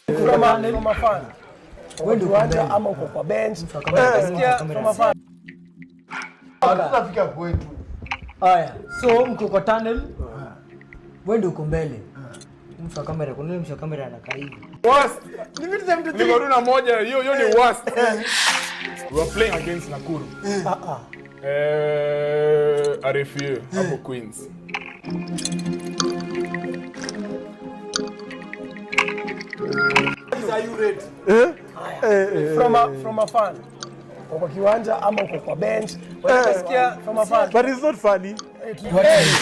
From a fan. When you want ama uko kwa bench. From a fan. Tunafika kwetu. Haya, so mko kwa tunnel. Wewe ndio uko mbele. Msha kamera, kuna msha kamera anakaa hivi. Worst. Niko na moja, hiyo ni worst. We are playing against Nakuru. RFU, Abu Queens. Are you ready? From a fan. Uko kiwanja ama uko kwa bench. Unasikia from a fan. But it's not funny.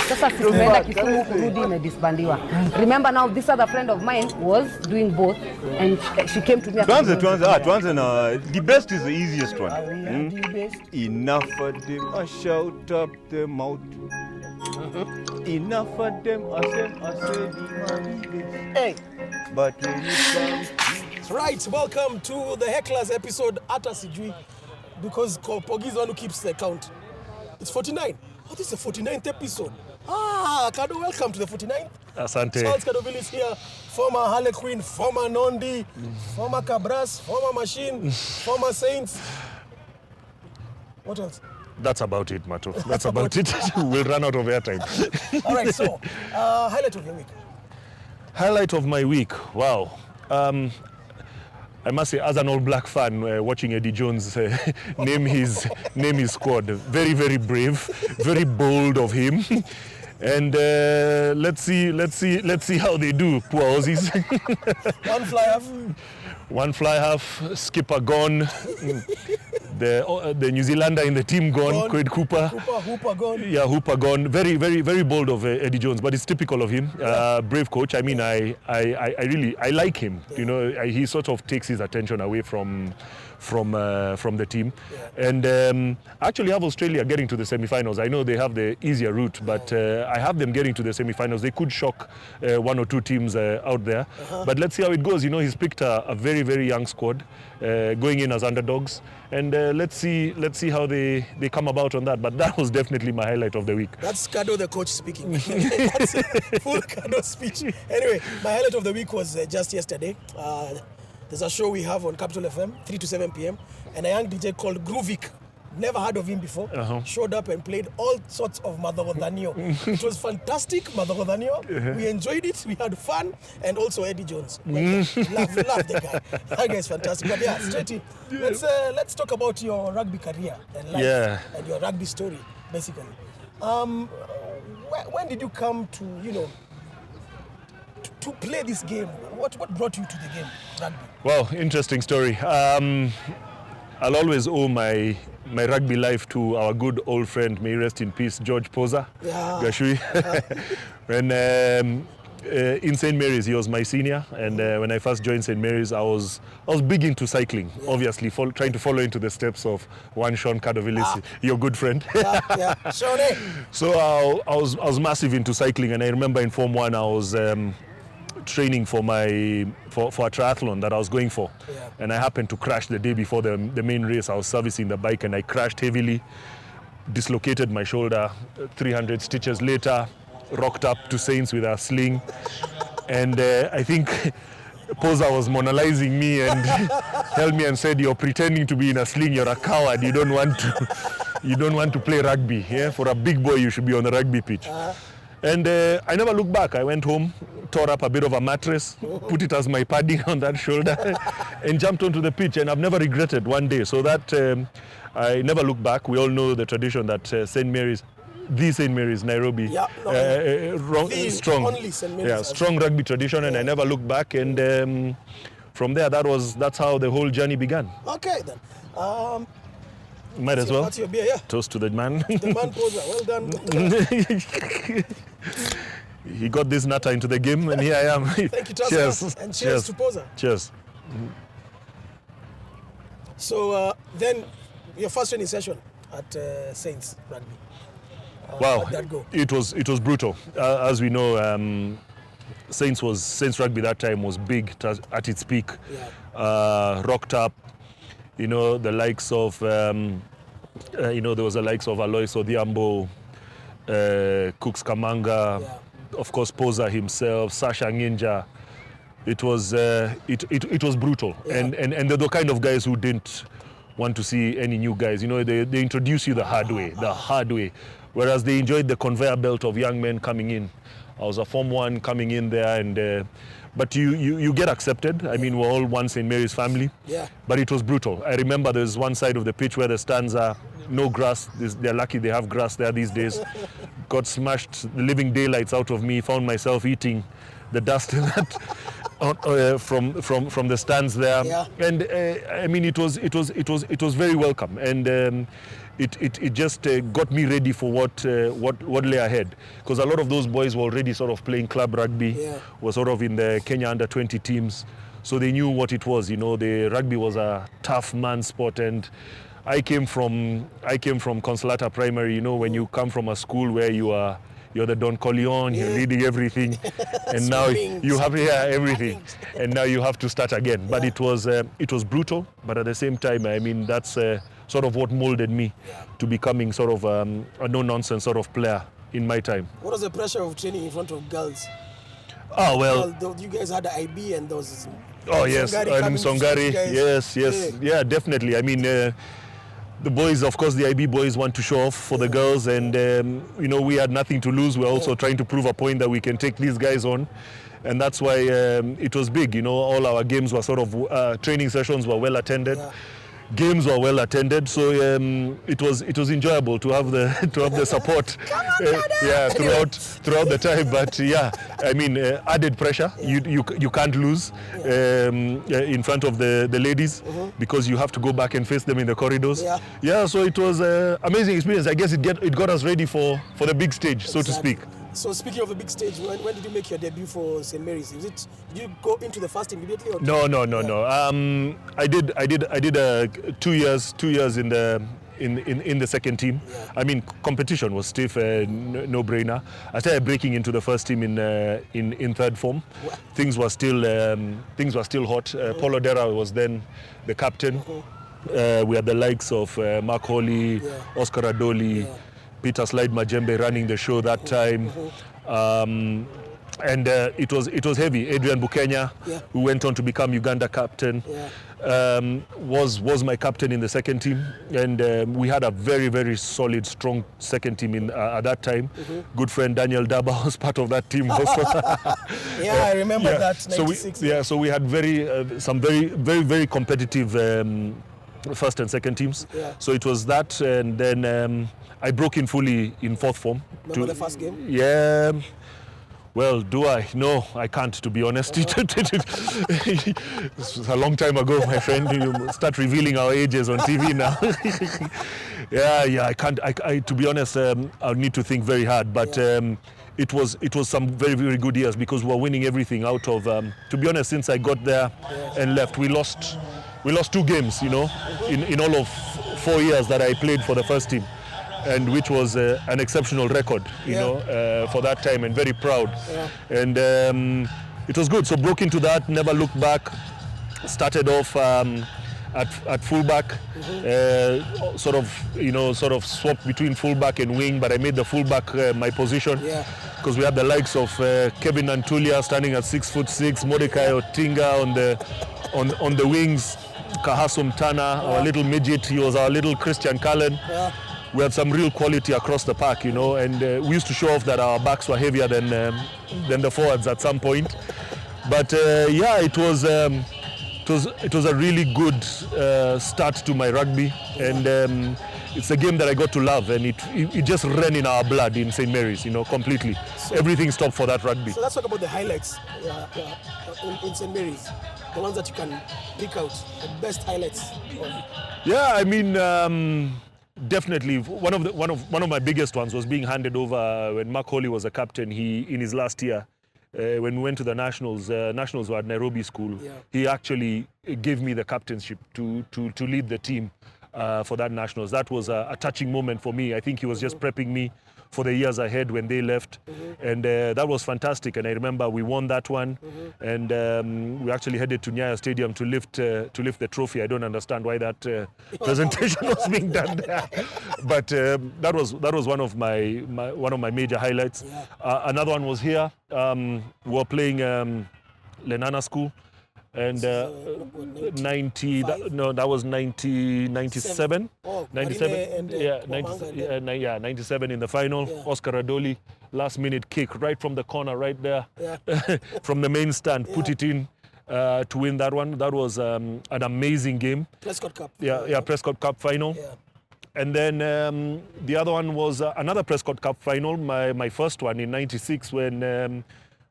Sasa tumeenda Kisumu kurudi imedisbandiwa. Remember now this other friend of mine was doing both and she came to me. Tuanze na the best is the easiest one. The best. Enough of them, I shout up the mouth. Enough of them, I say Hey. But when it comes, Right, welcome to the Hecklers episode Ata Sijui, because Pogi is the one who keeps the count. It's 49. Oh, this is the 49th episode. Kado, welcome to the 49th. Asante. Charles Cardovillis here, former Harlequin, former Nondi, former Kabras, former Machine, former Saints. What else? That's about it, Mato. That's about it. We'll run out of airtime. All right, so, highlight of your week. Highlight of my week. Wow. I must say, as an All Black fan, watching Eddie Jones name his squad, very, very brave, very bold of him. And let's see how they do, poor Aussies. One fly half, skipper gone. The New Zealander in the team gone. Quade Hooper gone. Yeah, Hooper gone. Very, very, very bold of Eddie Jones, but it's typical of him. Brave coach. I mean, I really like him. You know, he sort of takes his attention away from the team, and I actually have Australia getting to the semi-finals. I know they have the easier route, but I have them getting to the semi-finals. They could shock one or two teams out there, but let's see how it goes. You know, he's picked a very, very young squad, going in as underdogs, and let's see how they come about on that. But that was definitely my highlight of the week. That's Kado, the coach, speaking. That's a full Kado speech. Anyway, my highlight of the week was just yesterday. There's a show we have on Capital FM, 3 to 7 p.m. And a young DJ called Groovik, never heard of him before, showed up and played all sorts of Madhagodanio. It was fantastic, Madhagodanio. We enjoyed it, we had fun, and also Eddie Jones. Love the guy. That guy's fantastic. But yeah, straight in. Let's talk about your rugby career and life and your rugby story, basically. When did you come to, to play this game? What brought you to the game, rugby? Well, interesting story. I'll always owe my rugby life to our good old friend, may he rest in peace, George Poza, Gashui. When in St. Mary's, he was my senior, and when I first joined St. Mary's, I was big into cycling. Obviously, trying to follow into the steps of one Charles Cardovillis, your good friend. So I was massive into cycling, and I remember in Form 1, I was training for a triathlon that I was going for, and I happened to crash the day before the main race. I was servicing the bike and I crashed heavily, dislocated my shoulder. 300 stitches later, rocked up to Saints with a sling, and I think Poza was moralizing me and held me and said, "You're pretending to be in a sling. You're a coward. You don't want to play rugby. Yeah? For a big boy, you should be on the rugby pitch." And I never looked back. I went home, tore up a bit of a mattress, put it as my padding on that shoulder, and jumped onto the pitch. And I've never regretted one day. So that I never looked back. We all know the tradition that St. Mary's, Nairobi, strong rugby tradition, and I never looked back. And from there, that's how the whole journey began. Okay then. Might as well. That's your beer, yeah. Toast to the man. The man Poza, well done. He got this nutter into the game, and here I am. Thank you, Charles. And cheers to Poza. Cheers. So then, your first training session at Saints Rugby. Wow, how'd that go? It was brutal. As we know, Saints Rugby that time was big at its peak. Rocked up. You know, the likes of, there was the likes of Alois Odhiambo, Cooks Kamanga, of course, Poza himself, Sasha Nginja, it was brutal, and they're the kind of guys who didn't want to see any new guys. You know, they introduce you the hard way, whereas they enjoyed the conveyor belt of young men coming in. I was a Form 1 coming in there, and but you get accepted. I mean, we're all one St. Mary's family. Yeah. But it was brutal. I remember there's one side of the pitch where the stands are no grass. They're lucky they have grass there these days. Got smashed the living daylights out of me. Found myself eating the dust from the stands there. Yeah. And I mean, it was very welcome, and it just got me ready for what lay ahead, because a lot of those boys were already sort of playing club rugby, were sort of in the Kenya under 20 teams, so they knew what it was. You know, the rugby was a tough man sport, and I came from Consolata Primary. You know, when you come from a school where you're the Don Corleone, you're leading everything, and now you have everything, and now you have to start again. But it was brutal, but at the same time, I mean, that's sort of what molded me to becoming sort of a no-nonsense sort of player in my time. What was the pressure of training in front of girls? Oh, well, you guys had the IB and those. Oh, yes, Songari, yes, yeah, definitely. I mean, the boys, of course, the IB boys want to show off for the girls, and you know, we had nothing to lose. We're also trying to prove a point that we can take these guys on, and that's why it was big. You know, all our games were sort of training sessions were well attended. Games were well attended, so it was enjoyable to have the support throughout the time. But yeah, I mean, added pressure. You can't lose in front of the ladies, because you have to go back and face them in the corridors. So it was an amazing experience. I guess it got us ready for the big stage, so to speak. So speaking of the big stage, when did you make your debut for St. Mary's? Did you go into the first immediately? Or No. I did 2 years in the second team. I mean, competition was stiff, no brainer. I started breaking into the first team in third form. Things were still hot. Paul Odera was then the captain. We had the likes of Mark Hawley, Oscar Adoli, Peter Slide Majembe running the show that time, and it was heavy. Adrian Bukenya, who went on to become Uganda captain, was my captain in the second team, and we had a very, very solid, strong second team at that time. Good friend Daniel Daba was part of that team also. I remember that. 96. So we had some very, very, very competitive first and second teams. So it was that, and then I broke in fully in fourth form. Remember the first game? Yeah. Well, do I? No, I can't, to be honest. This was a long time ago, my friend. You start revealing our ages on TV now. I can't. To be honest, I'll need to think very hard. But it was some very, very good years, because we were winning everything out of. To be honest, since I got there and left, we lost 2 games. You know, in all of 4 years that I played for the first team, and which was an exceptional record, you know, for that time, and very proud. And it was good. So broke into that, never looked back. Started off at fullback, sort of swapped between fullback and wing, but I made the fullback my position, because we had the likes of Kevin Antulia standing at 6'6", Mordecai Otinga on the wings, Kahasum Tana, our little midget. He was our little Christian Cullen. We had some real quality across the park, you know, and we used to show off that our backs were heavier than the forwards at some point. But it was a really good start to my rugby, and it's a game that I got to love, and it just ran in our blood in St. Mary's, you know, completely. So, everything stopped for that rugby. So let's talk about the highlights in St. Mary's, the ones that you can pick out, the best highlights. I mean. Definitely, one of my biggest ones was being handed over when Mark Hawley was a captain. In his last year, when we went to the nationals were at Nairobi School. He actually gave me the captainship to lead the team for that nationals. That was a touching moment for me. I think he was just prepping me for the years ahead when they left, and that was fantastic. And I remember we won that one, and we actually headed to Nyayo Stadium to lift the trophy. I don't understand why that presentation was being done there, but that was one of my major highlights. Another one was here. We were playing Lenana School. And 90, that was 97. Oh, 97. And, Yeah, Wamanga 97 in the final. Yeah. Oscar Adoli, last minute kick right from the corner, right there, Yeah. from the main stand, put it in to win that one. That was an amazing game. Prescott Cup. Yeah, Prescott Cup final. Yeah. And then the other one was another Prescott Cup final, my first one in 96 when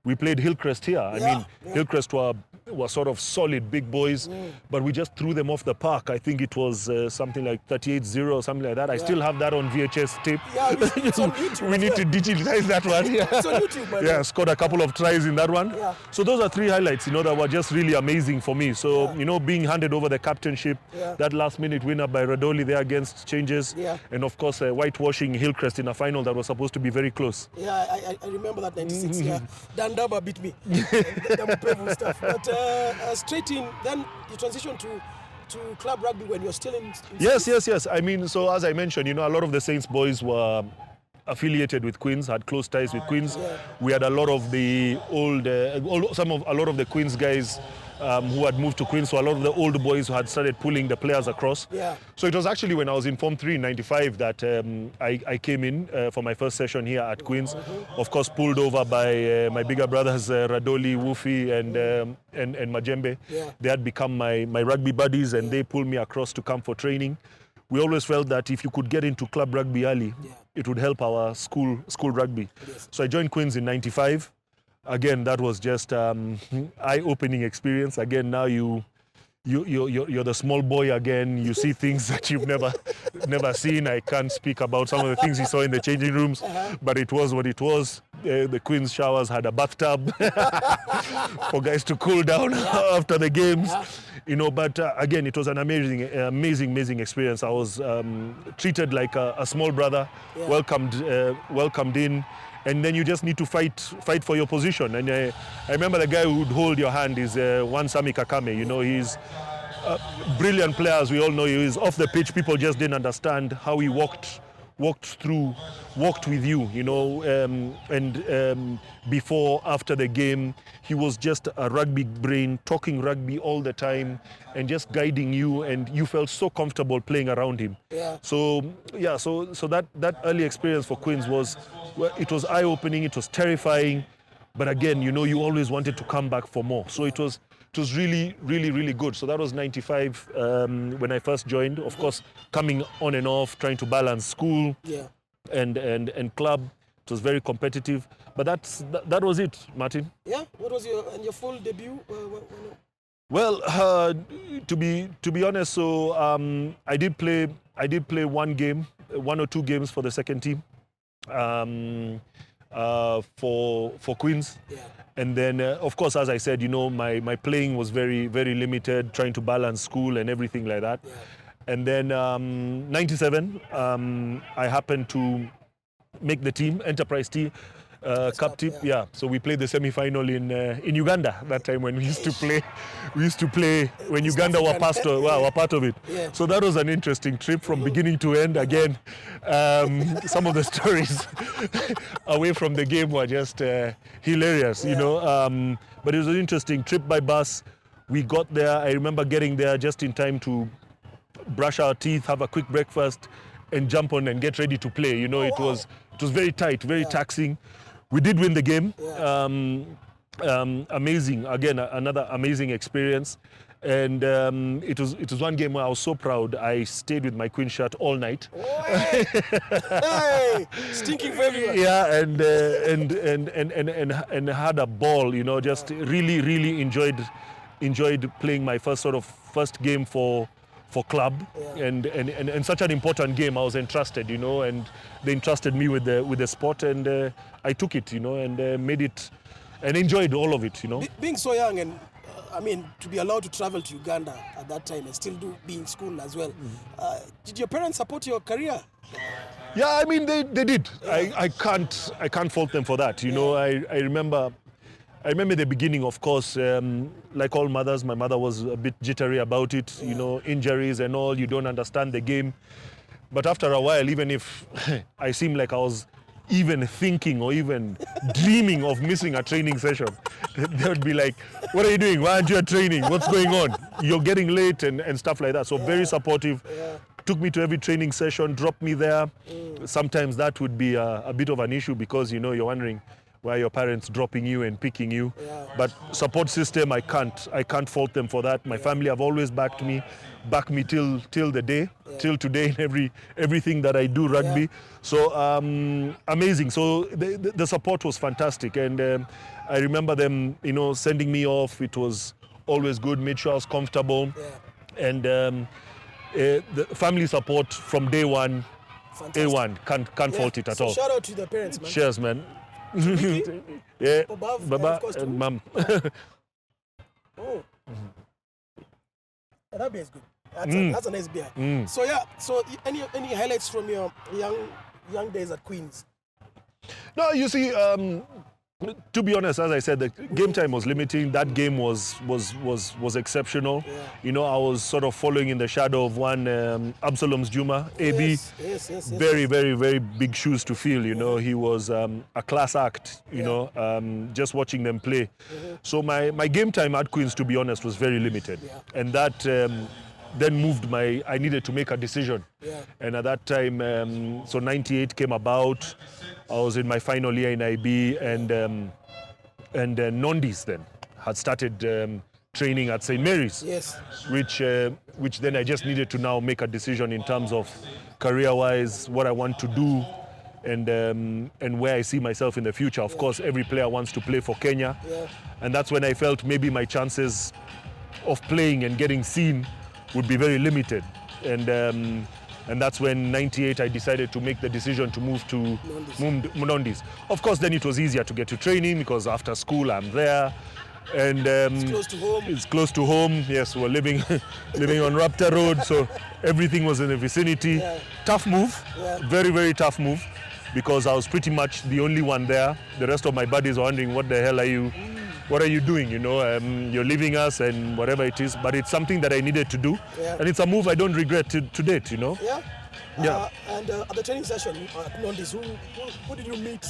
we played Hillcrest here. I mean, Hillcrest were sort of solid big boys, but we just threw them off the park. I think it was something like 38-0 or something like that. I still have that on VHS tape. Yeah, it's on YouTube. We need to digitize that one. It's on YouTube, man. Yeah, scored a couple of tries in that one. Yeah. So those are 3 highlights, that were just really amazing for me. So, being handed over the captainship, that last minute winner by Radoli there against Changes, and of course whitewashing Hillcrest in a final that was supposed to be very close. Yeah, I remember that 96. Yeah, Dan Daba beat me. The stuff. But straight in, then you transition to club rugby when you're still in Yes. I mean, so as I mentioned, a lot of the Saints boys were affiliated with Queens, had close ties with Queens. Yeah. We had a lot of the old, a lot of the Queens guys who had moved to Queens, so a lot of the old boys who had started pulling the players across. Yeah. So it was actually when I was in Form 3 in 95 that I came in for my first session here at Queens. Of course, pulled over by my bigger brothers, Radoli, Wufi, and Majembe. Yeah. They had become my rugby buddies, and they pulled me across to come for training. We always felt that if you could get into club rugby early, it would help our school rugby. Yes. So I joined Queens in 95. Again, that was just eye-opening experience. Again, now you're the small boy again. You see things that you've never seen. I can't speak about some of the things you saw in the changing rooms, but it was what it was. The Queen's showers had a bathtub for guys to cool down after the games. But again, it was an amazing experience. I was treated like a small brother, welcomed in. And then you just need to fight for your position. And I remember the guy who would hold your hand is one Sami Kakame. He's a brilliant player, as we all know. He is off the pitch. People just didn't understand how he walked with you, and before, after the game, he was just a rugby brain, talking rugby all the time and just guiding you, and you felt so comfortable playing around him. Yeah. So that early experience for Queens was eye-opening, it was terrifying, but again, you always wanted to come back for more. So it was really good. So that was 95 when I first joined. Of course, coming on and off, trying to balance school and club. It was very competitive. But that was it, Martin. Yeah. What was your full debut? Well, to be honest, so I did play one or two games for the second team for Queens. Yeah. And then, of course, as I said, my playing was very, very limited, trying to balance school and everything like that. Yeah. And then 97, I happened to make the team, Enterprise team, Cup team. Yeah. So we played the semi-final in Uganda that time when we used to play. We used to play when Uganda were part of it. Yeah. So that was an interesting trip from beginning to end. Again, some of the stories away from the game were just hilarious, But it was an interesting trip by bus. We got there. I remember getting there just in time to brush our teeth, have a quick breakfast, and jump on and get ready to play. It was very tight, very taxing. We did win the game. Amazing. Again, another amazing experience. And it was one game where I was so proud. I stayed with my Queen shirt all night. Hey, stinking for everyone. Yeah, and had a ball. Just really enjoyed playing my first game for club, and such an important game. I was entrusted, and they entrusted me with the sport, and I took it, and made it, and enjoyed all of it, Being so young and to be allowed to travel to Uganda at that time and still be in school as well. Did your parents support your career? Yeah, they did. Yeah. I can't fault them for that. I remember the beginning, of course, like all mothers, my mother was a bit jittery about it, injuries and all, you don't understand the game. But after a while, even if I seemed like I was even thinking or even dreaming of missing a training session. They would be like, what are you doing? Why aren't you at training? What's going on? You're getting late and stuff like that. So very supportive. Took me to every training session, dropped me there. Sometimes that would be a bit of an issue because, you know, you're wondering why your parents dropping you and picking you. But support system, I can't fault them for that. My family have always backed me till the day, till today in everything that I do rugby. So amazing. So the support was fantastic, and I remember them, you know, sending me off. It was always good, made sure I was comfortable, and the family support from day one. Fantastic. A1, can't fault it at all. Shout out to the parents, man. Cheers, man. Yeah, Baba and Mom. Oh. Yeah, that beer is good. That's a nice beer. So yeah, so any highlights from your young days at Queens? No, you see, to be honest, as I said, the game time was limiting. That game was exceptional. You know, I was sort of following in the shadow of one Absalom's Juma, AB. Yes. Very, very, very big shoes to fill. You know, he was a class act. You know, just watching them play. So my game time at Queens, to be honest, was very limited, and that then moved I needed to make a decision. And at that time, so 98 came about. I was in my final year in IB, and Nondis then had started training at St. Mary's, which then I just needed to now make a decision in terms of career-wise, what I want to do, and where I see myself in the future. Of course, every player wants to play for Kenya, and that's when I felt maybe my chances of playing and getting seen would be very limited, and that's when 98 I decided to make the decision to move to Nondis. Of course, then it was easier to get to training because after school I'm there, and it's close to home. It's close to home. Yes, we're living on Raptor Road, so everything was in the vicinity. Tough move, very, very tough move, because I was pretty much the only one there. The rest of my buddies were wondering, what the hell are you? What are you doing? You know, you're leaving us and whatever it is. But it's something that I needed to do, and it's a move I don't regret to date. You know. And at the training session at Nondis, who did you meet?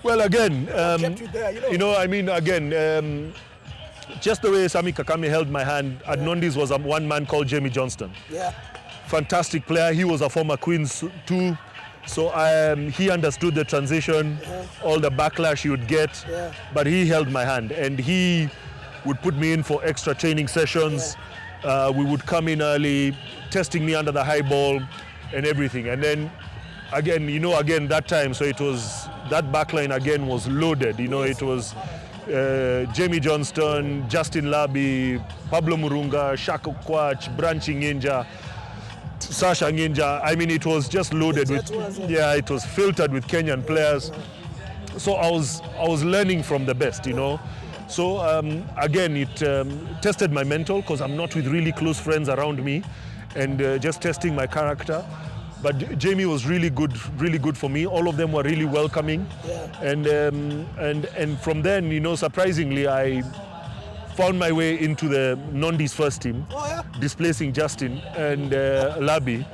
Well, again, kept you there, you know? I mean, again, just the way Sami Kakame held my hand at Nondis was one man called Jamie Johnston. Fantastic player. He was a former Queens too. So he understood the transition, all the backlash he would get, but he held my hand, and he would put me in for extra training sessions. We would come in early, testing me under the high ball and everything. And then again, that time, so it was, that backline again was loaded. It was Jamie Johnston, Justin Labi, Pablo Murunga, Shako Kwach, Branching Ninja, Sasha Nginja. I mean, it was just loaded with, it was filtered with Kenyan players. So I was learning from the best, So again, it tested my mental, because I'm not with really close friends around me, and just testing my character. But Jamie was really good for me. All of them were really welcoming, and from then, surprisingly, I found my way into the Nondis first team, displacing Justin and Labi.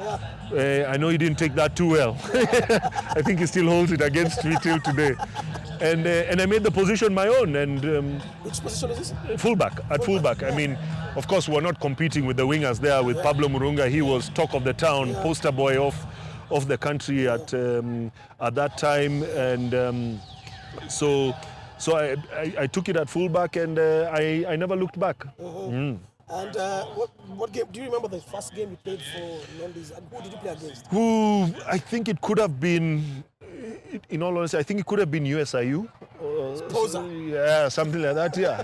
I know he didn't take that too well. I think he still holds it against me till today. And I made the position my own. And which position is this? Fullback. I mean, of course, we're not competing with the wingers there. With Pablo Murunga, he was talk of the town, poster boy of the country at that time, and so I took it at fullback, and I never looked back. And what game? Do you remember the first game you played for Nondis? And who did you play against? I think it could have been, in all honesty, I think it could have been USIU. Yeah, something like that. Yeah,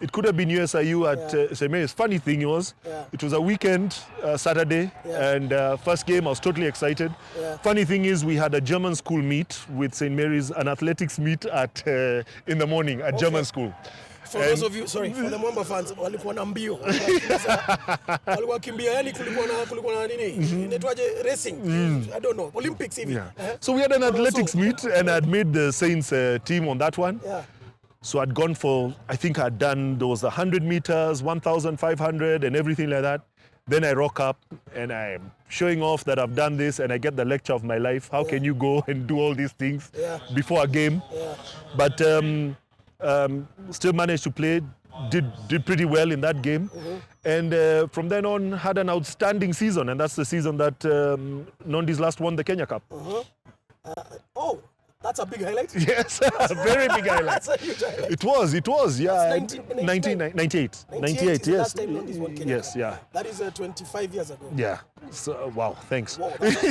it could have been USIU at St. Mary's. Funny thing was, it was a weekend, Saturday, and first game I was totally excited. Funny thing is, we had a German school meet with St. Mary's, an athletics meet in the morning at German school. For those of you, sorry, for the Mwamba fans, walikuwa na mbio. Walikuwa kimbia, yani kulikuwa na nini? Inaitwaje racing? I don't know. Olympics even. So we had an athletics meet, and I'd made the Saints team on that one. So I'd gone for, I think I'd done those 100 meters, 1,500 and everything like that. Then I rock up and I'm showing off that I've done this, and I get the lecture of my life. How can you go and do all these things before a game? But still managed to play, did pretty well in that game. And from then on had an outstanding season, and that's the season that Nondi's last won the Kenya Cup. Oh, that's a big highlight. Yes, a very big highlight. That's a huge highlight. It was, yeah. 1998. 98, yes. Last time Nondi's won Kenya Yes, Cup. yeah. That is 25 years ago. Yeah. So, wow, thanks. Wow, as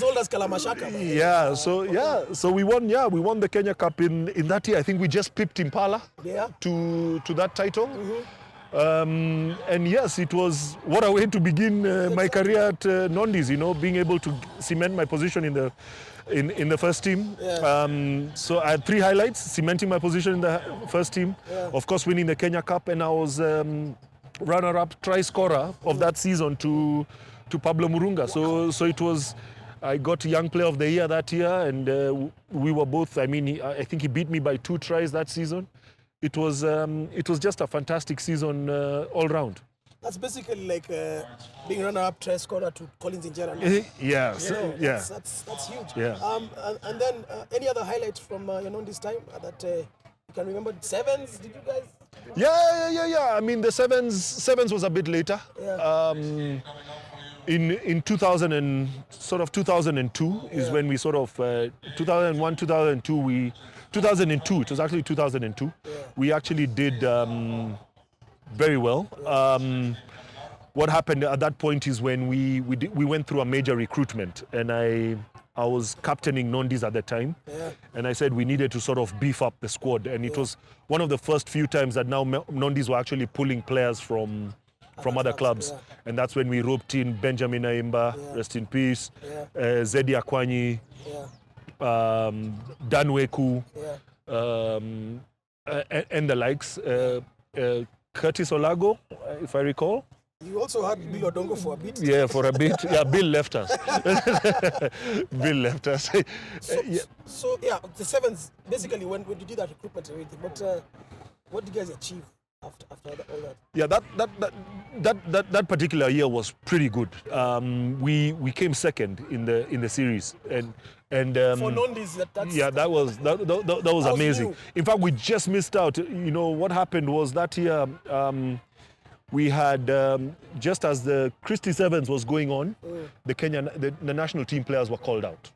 old as Kalamashaka. Yeah, so we won the Kenya Cup in that year. I think we just pipped Impala to that title. And yes, it was what a way to begin my career at Nondi's, being able to cement my position in the first team. So I had 3 highlights: cementing my position in the first team, of course winning the Kenya Cup, and I was runner-up try scorer of that season to Pablo Murunga. So it was, I got Young Player of the Year that year, and we were both, I think he beat me by 2 tries that season. It was just a fantastic season all round. That's basically like being runner-up try scorer to Collins Injera. Yes, That's huge. Yeah. And then any other highlights from Nondi's time that you can remember? Sevens? Did you guys? Yeah. I mean, the sevens was a bit later. Yeah. In 2000 and sort of 2002 is when we sort of 2001, 2002 2002. It was actually 2002. We actually did very well. What happened at that point is when we went through a major recruitment, and I was captaining Nondi's at the time, and I said we needed to sort of beef up the squad, and it was one of the first few times that now Nondi's were actually pulling players from other clubs, and that's when we roped in Benjamin Aimba, rest in peace, Zedi Akwanyi, Dan Weku, and the likes, Curtis Olago, if I recall. You also had Bill Odongo for a bit. Yeah, for a bit. Yeah, Bill left us. Bill left us. So the sevens, basically when you did that recruitment and everything, but what did you guys achieve after all that? Yeah, that particular year was pretty good. We came second in the series, and for Nondi's, that was amazing. New. In fact, we just missed out. What happened was that year we had just as the Christie Sevens was going on, the national team players were called out,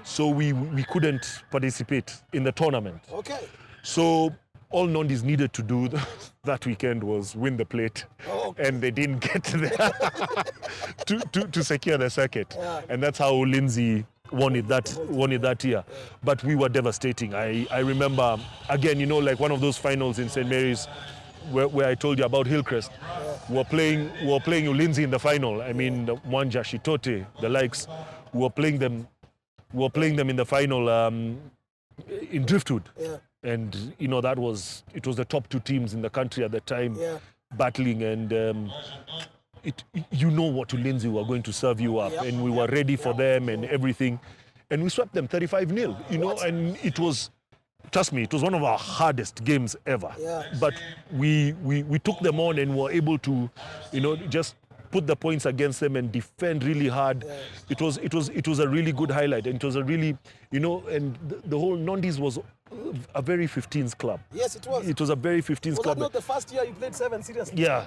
so we couldn't participate in the tournament. Okay. So all Nondi's needed to do that weekend was win the plate, and they didn't get there to secure the circuit, and that's how Lindsay won it that year. But we were devastating. I remember again, like one of those finals in St. Mary's where I told you about Hillcrest. We were playing Ulinzi in the final. I mean, the Mwanja, Shitote, the likes. We were playing them in the final in Driftwood. And it was the top 2 teams in the country at the time battling, and what Ulinzi were going to serve you up, and we were ready for them and everything, and we swept them 35-0, and it was, trust me, it was one of our hardest games ever. But we took them on and were able to just put the points against them and defend really hard. It was a really good highlight, and it was a really and the whole Nondi's was a very 15s club. Yes, it was. It was a very 15s club. Was that not the first year you played 7 seriously? Yeah.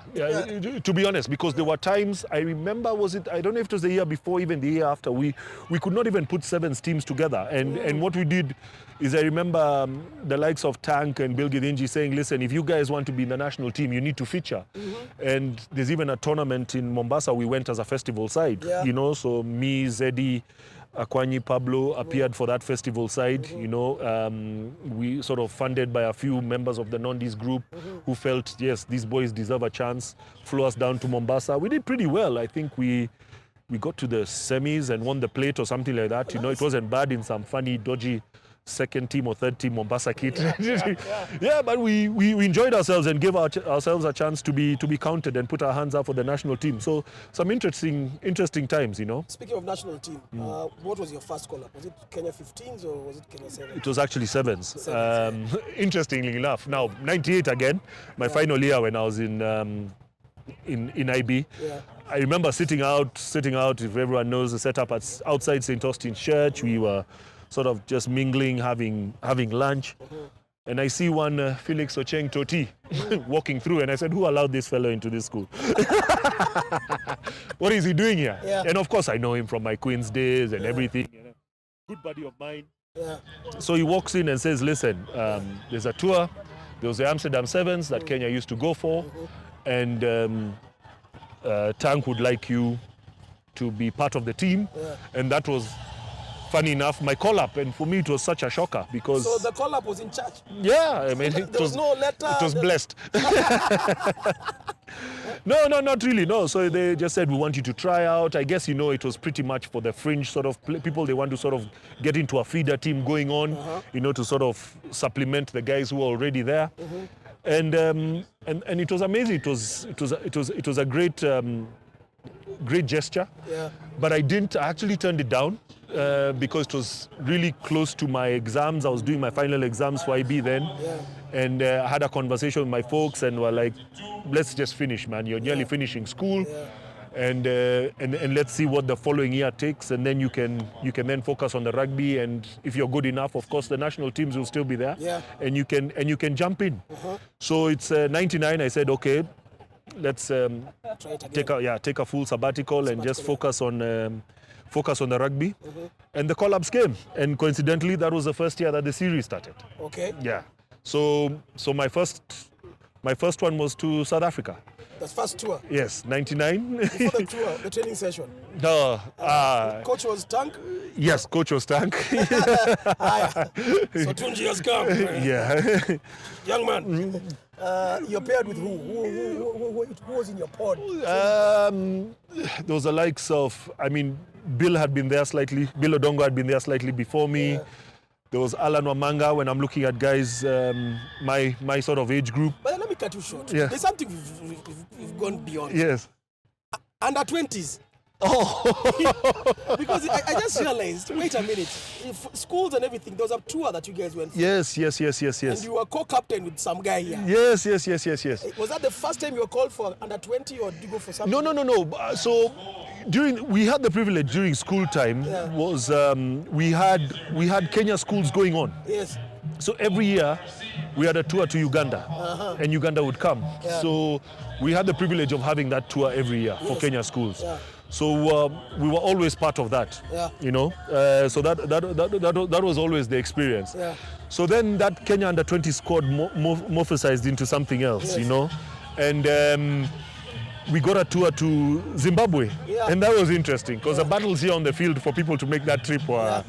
To be honest, because there were times, I remember, I don't know if it was the year before, even the year after, we could not even put 7s teams together. And what we did is, I remember the likes of Tank and Bill Githinji saying, listen, if you guys want to be in the national team, you need to feature. And there's even a tournament in Mombasa, we went as a festival side, so me, Zedi, Akwanyi, Pablo appeared for that festival side. We sort of funded by a few members of the Nondi's group who felt, yes, these boys deserve a chance, flew us down to Mombasa. We did pretty well. I think we got to the semis and won the plate or something like that. It wasn't bad in some funny, dodgy second team or third team Mombasa kit. But we enjoyed ourselves and gave ourselves a chance to be counted and put our hands up for the national team. So some interesting times, Speaking of national team, what was your first call-up? Was it Kenya 15s or was it Kenya 7s? It was actually 7s. Interestingly enough, now 98 again, my final year when I was in in IB. Yeah. I remember sitting out, if everyone knows the setup, outside St. Austin's Church. We were sort of just mingling, having lunch. And I see one Felix Ocheng Toti walking through, and I said, who allowed this fellow into this school? What is he doing here? Yeah. And of course, I know him from my Queen's days and everything. Good buddy of mine. Yeah. So he walks in and says, listen, there's a tour. There was the Amsterdam Sevens that Kenya used to go for. And Tank would like you to be part of the team. Yeah. And that was, funny enough, my call-up. And for me, it was such a shocker because... So the call-up was in charge? Yeah, I mean, there was no letter? It was blessed. No, not really, no. So they just said, we want you to try out. I guess, it was pretty much for the fringe sort of people. They want to sort of get into a feeder team going on, to sort of supplement the guys who are already there. And it was amazing. It was a great great gesture. Yeah. But I actually turned it down because it was really close to my exams. I was doing my final exams for IB then. Yeah. And I had a conversation with my folks and were like, let's just finish, man. You're nearly finishing school. Yeah. And let's see what the following year takes, and then you can then focus on the rugby, and if you're good enough, of course the national teams will still be there, and you can jump in. So it's 99. I said, okay, let's take a full sabbatical and just focus on the rugby. And the call-ups came, and coincidentally that was the first year that the series started. Okay. Yeah. So my first one was to South Africa. The first tour? Yes, 99. Before the tour, the training session? No. Coach was Tank? Yes, coach was Tank. So Tunji has come. Yeah. Young man, you're paired with who? Who was in your pod? There was the likes of, Bill had been there slightly. Bill Odongo had been there slightly before me. Yeah. There was Alan Wamanga. When I'm looking at guys, my sort of age group. But let me cut you short. Yeah. There's something we've gone beyond. Yes. Under 20s. Oh. Because I just realized, wait a minute, schools and everything, there was a tour that you guys went for. Yes. And you were co-captain with some guy here. Yes. Was that the first time you were called for under 20, or did you go for something? No. So we had the privilege during school time was we had Kenya schools going on. Yes. So every year we had a tour to Uganda, and Uganda would come. Yeah. So we had the privilege of having that tour every year for Kenya schools. Yeah. So we were always part of that, so that was always the experience. Yeah. So then that Kenya under 20 squad morphosized into something else, and we got a tour to Zimbabwe, and that was interesting because the battles here on the field for people to make that trip were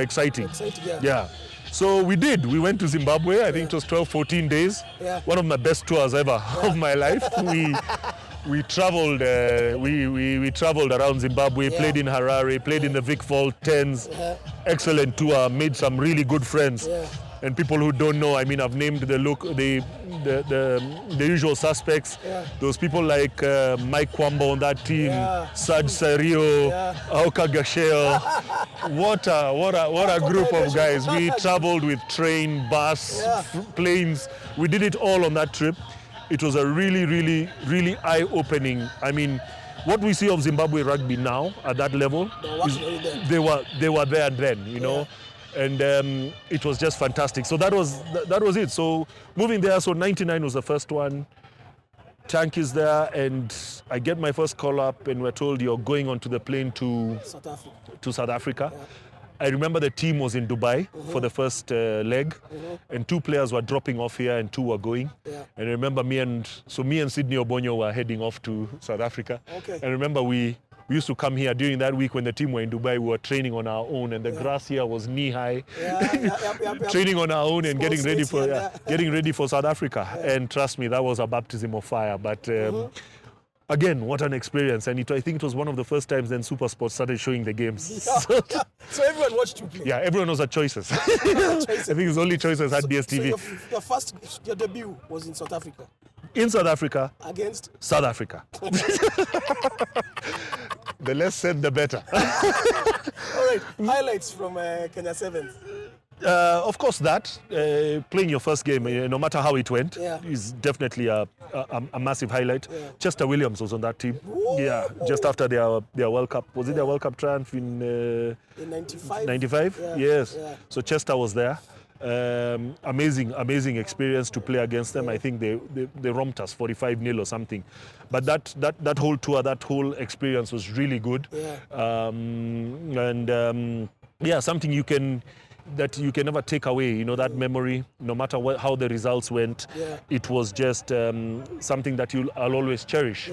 exciting. Yeah. So we did. We went to Zimbabwe. I think it was 12, 14 days. Yeah. One of my best tours ever of my life. We traveled. We traveled around Zimbabwe. Played in Harare. Played in the Vic Vault 10s. Excellent tour. Made some really good friends. And people who don't know, I've named the usual suspects. Those people like Mike Kwambo on that team, Saj Sario, Auka Gashel. What a group of guys. We traveled with train, bus, planes. We did it all on that trip. It was a really, really, really eye-opening. What we see of Zimbabwe rugby now at that level, they were there then, And it was just fantastic. So that was it. So moving there, so 99 was the first one. Tank is there, and I get my first call up, and we're told you're going onto the plane to South Africa. Yeah. I remember the team was in Dubai for the first leg, and 2 players were dropping off here and 2 were going. Yeah. And I remember me and Sydney Obonyo were heading off to South Africa. Okay. And I remember we used to come here during that week when the team were in Dubai. We were training on our own, and the grass here was knee-high. Training on our own and getting ready for South Africa. Yeah. And trust me, that was a baptism of fire. But again, what an experience. And I think it was one of the first times then SuperSport started showing the games. So everyone watched you play? Yeah, everyone was at Choices. I think it was only Choices had DSTV. So your debut was in South Africa? In South Africa. Against? South Africa. The less said, the better. All right, highlights from Kenya Sevens. Of course, that playing your first game, no matter how it went, is definitely a massive highlight. Yeah. Chester Williams was on that team. Ooh. Yeah, just after their World Cup. Was it their World Cup triumph in 95? 95? Yeah. Yes. Yeah. So Chester was there. Amazing experience to play against them. I think they romped us 45-0 or something. But that whole tour, that whole experience was really good. Yeah. Something you can never take away, that memory, no matter how the results went. Yeah. It was just something that I'll always cherish.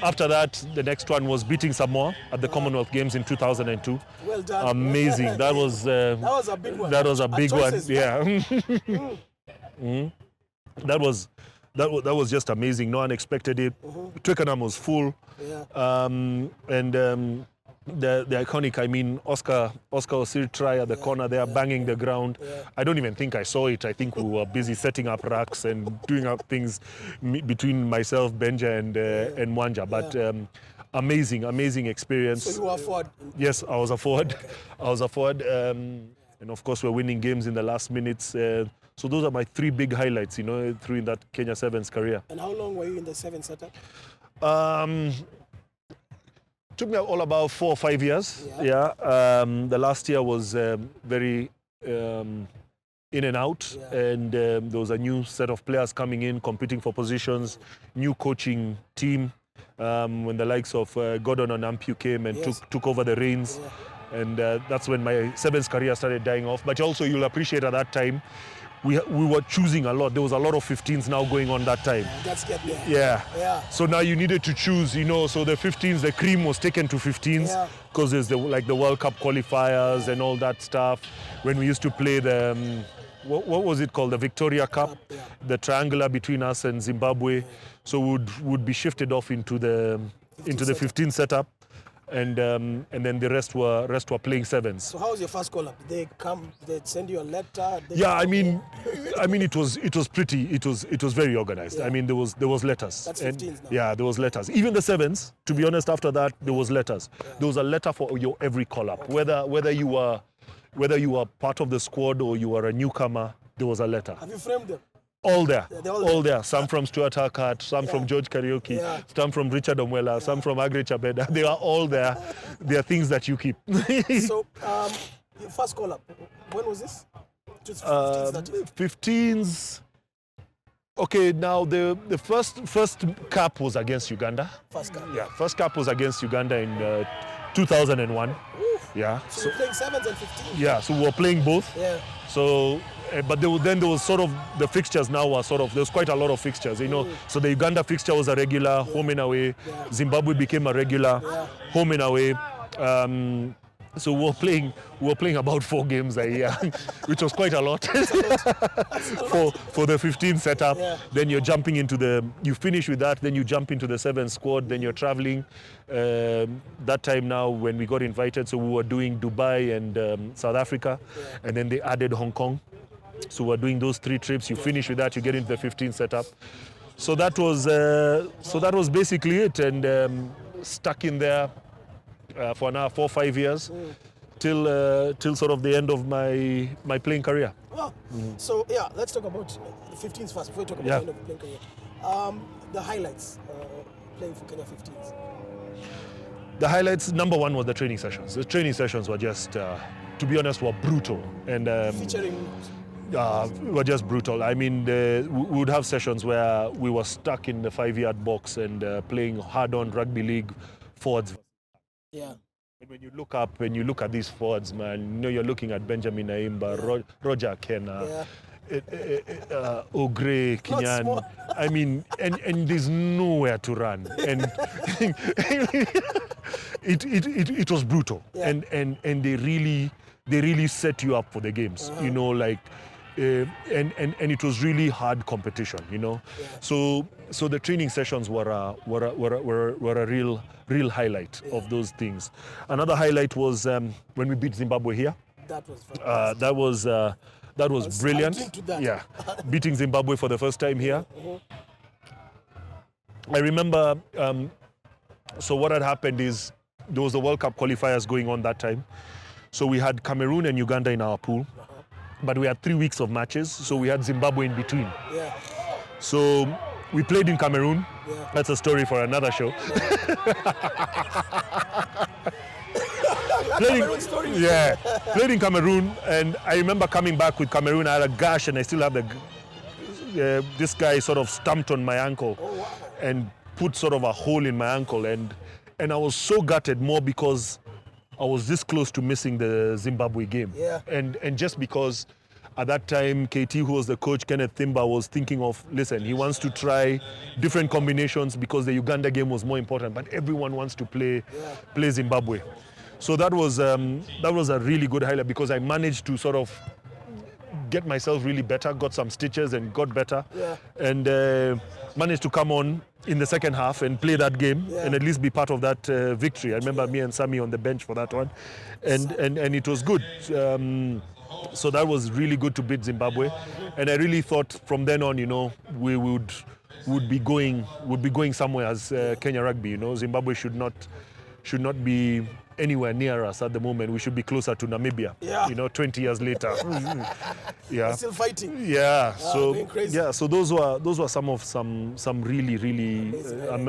After that, the next one was beating Samoa at the Commonwealth Games in 2002. Well done. Amazing. That was a big one. That was a big one. Choices, Yeah. That was just amazing. No one expected it. Twickenham was full. Yeah. The iconic, Oscar Osir try at the corner there, banging the ground. Yeah. I don't even think I saw it. I think we were busy setting up racks and doing up things between myself, Benja, and Mwanja. But amazing experience. So you were a forward? Yes, I was a forward. I was a forward. And of course, we're winning games in the last minutes. So those are my three big highlights, through that Kenya Sevens career. And how long were you in the Sevens setup? Took me all about 4 or 5 years. The last year was very in and out, and there was a new set of players coming in, competing for positions, new coaching team. When the likes of Gordon and Ampu came and took over the reins, and that's when my Sevens career started dying off. But also, you'll appreciate at that time, we were choosing a lot. There was a lot of 15s now going on that time. That's get there. Yeah. So now you needed to choose, so the 15s, the cream was taken to 15s because there's the World Cup qualifiers and all that stuff. When we used to play the, what was it called? The Victoria Cup, the triangular between us and Zimbabwe. So would be shifted off into the 15 setup. And then the rest were playing sevens. So how was your first call up? Did they come? They send you a letter? It was very organized. Yeah. There was letters. That's 15s now. Yeah, there was letters. Even the sevens, to be honest, after that there was letters. Yeah. There was a letter for your every call up. Whether you were part of the squad or you were a newcomer, there was a letter. Have you framed them? All there. They're all there. Some from Stuart Harkart, some from George Karaoke, some from Richard Omwela, some from Agri Chabeda. They are all there. They are things that you keep. So, your first call up, when was this? 15s. Okay, now the first cap was against Uganda. First cap. Yeah, first cap was against Uganda in 2001. Oof. Yeah. So you're playing sevens and 15s? Yeah, so we were playing both. Yeah. So, but there was sort of, the fixtures now were there's quite a lot of fixtures, So the Uganda fixture was a regular, home and away. Yeah. Zimbabwe became a regular, home and away. So we were playing about 4 games a year, which was quite a lot for the 15 setup. Yeah. Then you're jumping you finish with that, then you jump into the 7 squad, then you're traveling. That time now when we got invited, so we were doing Dubai and South Africa, and then they added Hong Kong. So we're doing those 3 trips. You finish with that, you get into the 15 setup. So that was basically it, and stuck in there for now 4 or 5 years till sort of the end of my playing career. Well, so let's talk about the 15s first before we talk about the end of the playing career. The highlights playing for Kenya 15s. The highlights, number one, was the training sessions. The training sessions were just, to be honest, were brutal. And featuring? were just brutal. We would have sessions where we were stuck in the 5-yard box and playing hard-on rugby league forwards. Yeah. And when you look at these forwards, man, you're looking at Benjamin Aimba, Roger Kena, Ogre, Kinyan. And there's nowhere to run. And it was brutal. Yeah. And they really set you up for the games. And it was really hard competition, Yeah. So the training sessions were a real highlight of those things. Another highlight was when we beat Zimbabwe here. That was fantastic. That was brilliant. Yeah, beating Zimbabwe for the first time here. I remember. So what had happened is there was the World Cup qualifiers going on that time. So we had Cameroon and Uganda in our pool, but we had 3 weeks of matches, so we had Zimbabwe in between. Yeah. So we played in Cameroon. Yeah. That's a story for another show. Cameroon story. Yeah, played in Cameroon, and I remember coming back with Cameroon. I had a gash, and I still have this guy sort of stamped on my ankle, and put sort of a hole in my ankle, and I was so gutted, more because I was this close to missing the Zimbabwe game, and just because at that time KT, who was the coach, Kenneth Thimba, was thinking of, listen, he wants to try different combinations because the Uganda game was more important, but everyone wants to play Zimbabwe. So that was a really good highlight, because I managed to sort of get myself really better, got some stitches and got better, and managed to come on in the second half and play that game and at least be part of that victory. I remember me and Sammy on the bench for that one, and it was good. So that was really good to beat Zimbabwe, and I really thought from then on, we would be going somewhere as Kenya Rugby. Zimbabwe should not be anywhere near us at the moment. We should be closer to Namibia. 20 years later. We're still fighting. Yeah. Going crazy. Yeah. So those were some really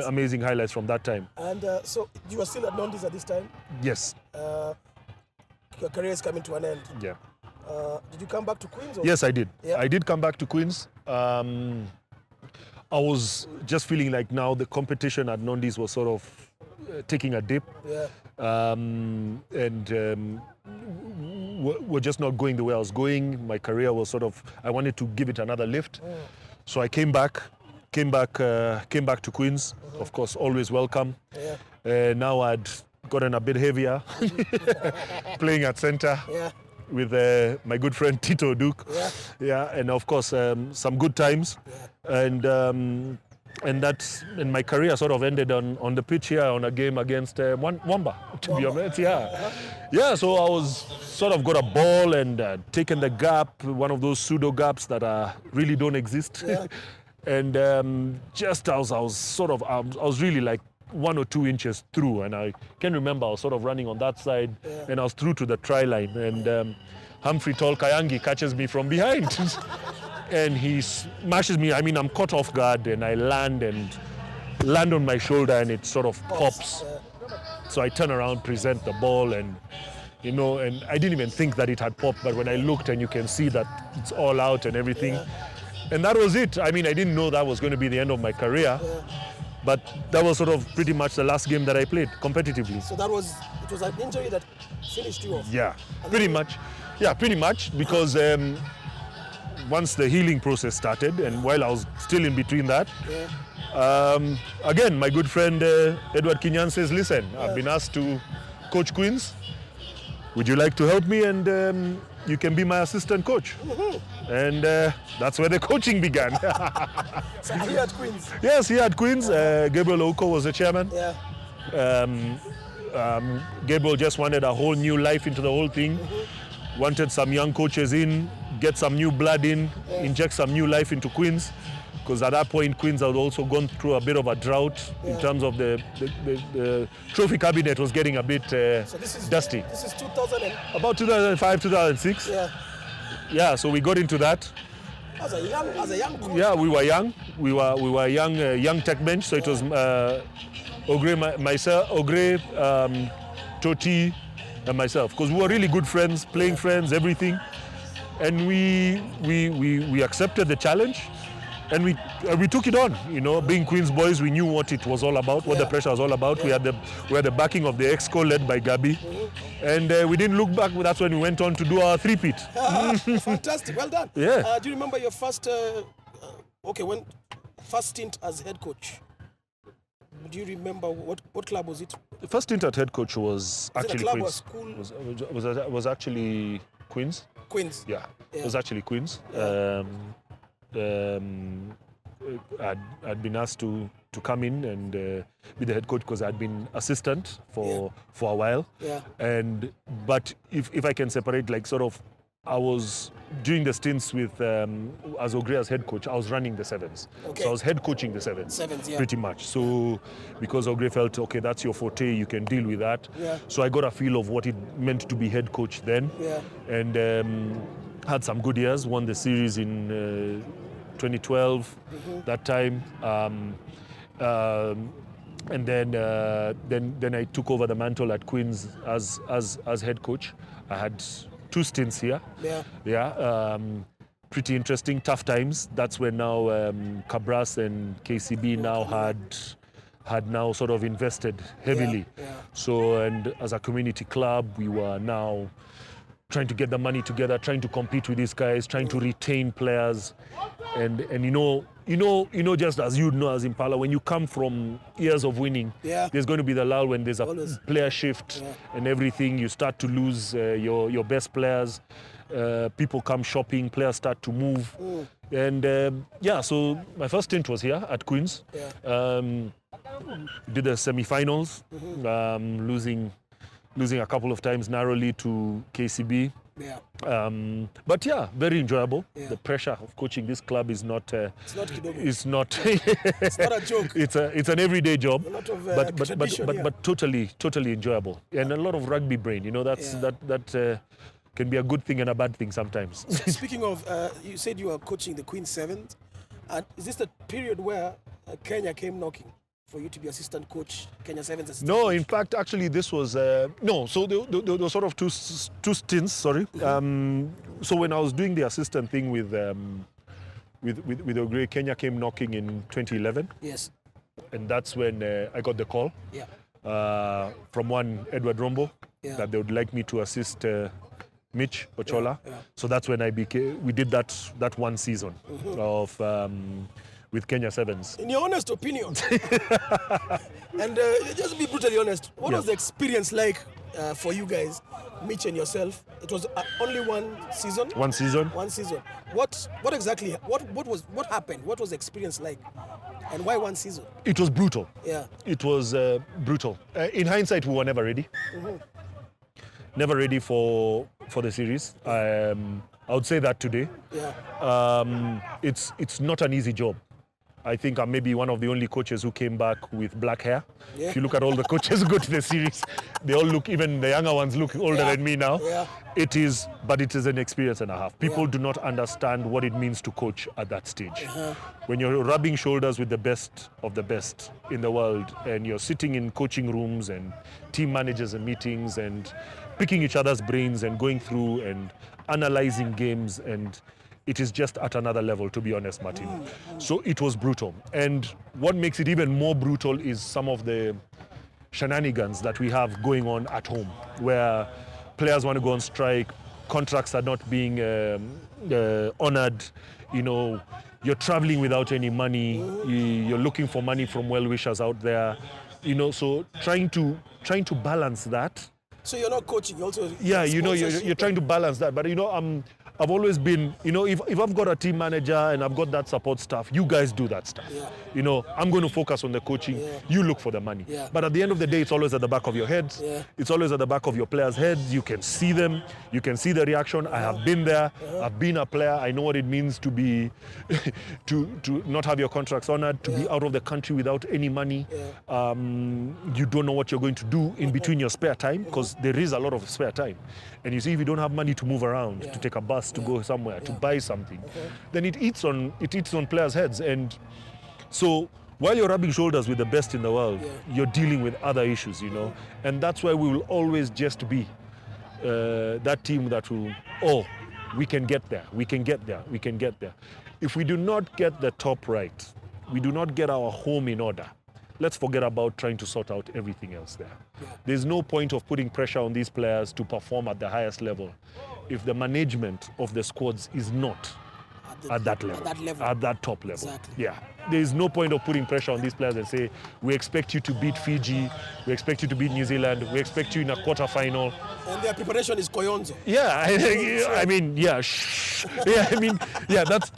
amazing highlights from that time. And so you were still at Nondis at this time. Yes. Your career is coming to an end. Yeah. Did you come back to Queens? Or? Yes, I did. Yeah. I did come back to Queens. I was just feeling like now the competition at Nondis was sort of taking a dip. Yeah. Were just not going the way I was going. My career was I wanted to give it another lift. So I came back to Queens. Of course, always welcome. Yeah. Now I'd gotten a bit heavier, playing at center. Yeah. With my good friend Tito Duke. Yeah, and of course some good times. And my career sort of ended on the pitch here on a game against Wamba, to be honest. Yeah, so I was sort of got a ball and taken the gap, one of those pseudo gaps that really don't exist. And just as I was really like 1 or 2 inches through, and I can remember I was sort of running on that side, and I was through to the try line, and Humphrey Tol Kayangi catches me from behind. And he smashes me. I mean, I'm caught off guard, and I land on my shoulder, and it sort of pops. So I turn around, present the ball, and and I didn't even think that it had popped, but when I looked, and you can see that it's all out and everything. And that was it. I mean, I didn't know that was going to be the end of my career, but that was sort of pretty much the last game that I played competitively. So it was an injury that finished you off? Yeah, pretty much. Yeah, pretty much, because once the healing process started, and while I was still in between that, again, my good friend Edward Kinyan says, listen, I've been asked to coach Queens. Would you like to help me? And you can be my assistant coach. And that's where the coaching began. So here at Queens? Yes, here at Queens. Gabriel Oko was the chairman. Gabriel just wanted a whole new life into the whole thing. Wanted some young coaches in, get some new blood in, inject some new life into Queens. Because at that point, Queens had also gone through a bit of a drought in terms of the trophy cabinet was getting a bit dusty. This is 2000 about 2005, 2006. Yeah, so we got into that. As a young coach. Yeah, we were young. We were young tech bench. So it was Ogre, myself, Toti, and myself. Because we were really good friends, playing friends, everything. And we accepted the challenge. And we took it on, being Queens boys, we knew what it was all about, what the pressure was all about. We had the backing of the exco led by Gabi, and we didn't look back. That's when we went on to do our three-peat. Fantastic, well done. Yeah. Do you remember your first stint as head coach? Do you remember what club was it? The first stint at head coach was actually club Queens. Or school? Was actually Queens. Queens. Yeah. It was actually Queens. I'd been asked to come in and be the head coach because I'd been assistant for a while. Yeah. But if I can separate, like, sort of I was during the stints with as Ogrea's head coach. I was running the sevens, Okay. so I was head coaching the sevens. Sevens, yeah. Pretty much. So because Ogre felt okay, that's your forte, you can deal with that. Yeah. So I got a feel of what it meant to be head coach then, Yeah. and had some good years. Won the series in 2012. That time. And then I took over the mantle at Queen's as head coach. I had 2 stints here. Yeah. Pretty interesting, tough times. That's when now Kabras and KCB now had now sort of invested heavily. Yeah. So, and as a community club, we were now trying to get the money together, trying to compete with these guys, trying to retain players, and just as you know as Impala, when you come from years of winning, Yeah. there's going to be the lull when there's a Always. player shift Yeah. and everything. You start to lose your best players. People come shopping, players start to move, and so my first stint was here at Queen's. Yeah. Did the semi-finals, losing a couple of times narrowly to KCB. Yeah. But yeah, very enjoyable. Yeah. The pressure of coaching this club is not. It's not kidogo. It's not. It's not a joke. It's an everyday job. A lot of but tradition, totally enjoyable, and a lot of rugby brain. That's Yeah. that can be a good thing and a bad thing sometimes. Speaking of, you said you were coaching the Queen Sevens. Is this the period where Kenya came knocking for you to be assistant coach, Kenya Sevens assistant No, coach? in fact, actually, this was no. So there were sort of two stints. Sorry. So when I was doing the assistant thing with Ogre, Kenya came knocking in 2011, Yes. and that's when I got the call Yeah. from one Edward Rombo Yeah. that they would like me to assist Mitch Ochola. Yeah, yeah. So that's when we did that one season of with Kenya Sevens. In your honest opinion, and just be brutally honest, what was the experience like for you guys, Mitch and yourself? It was only one season. One season. One season. What exactly? What happened? What was the experience like, and why one season? It was brutal. Yeah. It was brutal. In hindsight, we were never ready. Never ready for the series. I would say that today. Yeah. It's not an easy job. I think I'm maybe one of the only coaches who came back with black hair. Yeah. If you look at all the coaches who go to the series, they all look, even the younger ones look older Yeah. than me now. Yeah. But it is an experience and a half. People Yeah. do not understand what it means to coach at that stage. When you're rubbing shoulders with the best of the best in the world, and you're sitting in coaching rooms and team managers and meetings and picking each other's brains and going through and analyzing games, and it is just at another level, to be honest, Martin. So it was brutal. And what makes it even more brutal is some of the shenanigans that we have going on at home, where players want to go on strike, contracts are not being honored, you're traveling without any money, you're looking for money from well-wishers out there, so trying to balance that. So you're not coaching, you also You're trying to balance that, but I've always been, if I've got a team manager and I've got that support staff, you guys do that stuff. Yeah. I'm going to focus on the coaching, you look for the money. Yeah. But at the end of the day, it's always at the back of your heads. Yeah. It's always at the back of your players' heads. You can see them, you can see the reaction. I have been there, I've been a player, I know what it means to be, to not have your contracts honored, to be out of the country without any money. You don't know what you're going to do in between your spare time, because there is a lot of spare time. And you see, if you don't have money to move around, to take a bus, to go somewhere, to buy something, then it eats on players' heads. And so while you're rubbing shoulders with the best in the world, you're dealing with other issues, And that's why we will always just be that team that will, we can get there, we can get there, we can get there. If we do not get the top right, we do not get our home in order, let's forget about trying to sort out everything else there. There's no point of putting pressure on these players to perform at the highest level if the management of the squads is not at that level, at that top level. Exactly. Yeah. There is no point of putting pressure on these players and say, we expect you to beat Fiji, we expect you to beat New Zealand, we expect you in a quarter-final. And their preparation is Koyonzo. Yeah, that's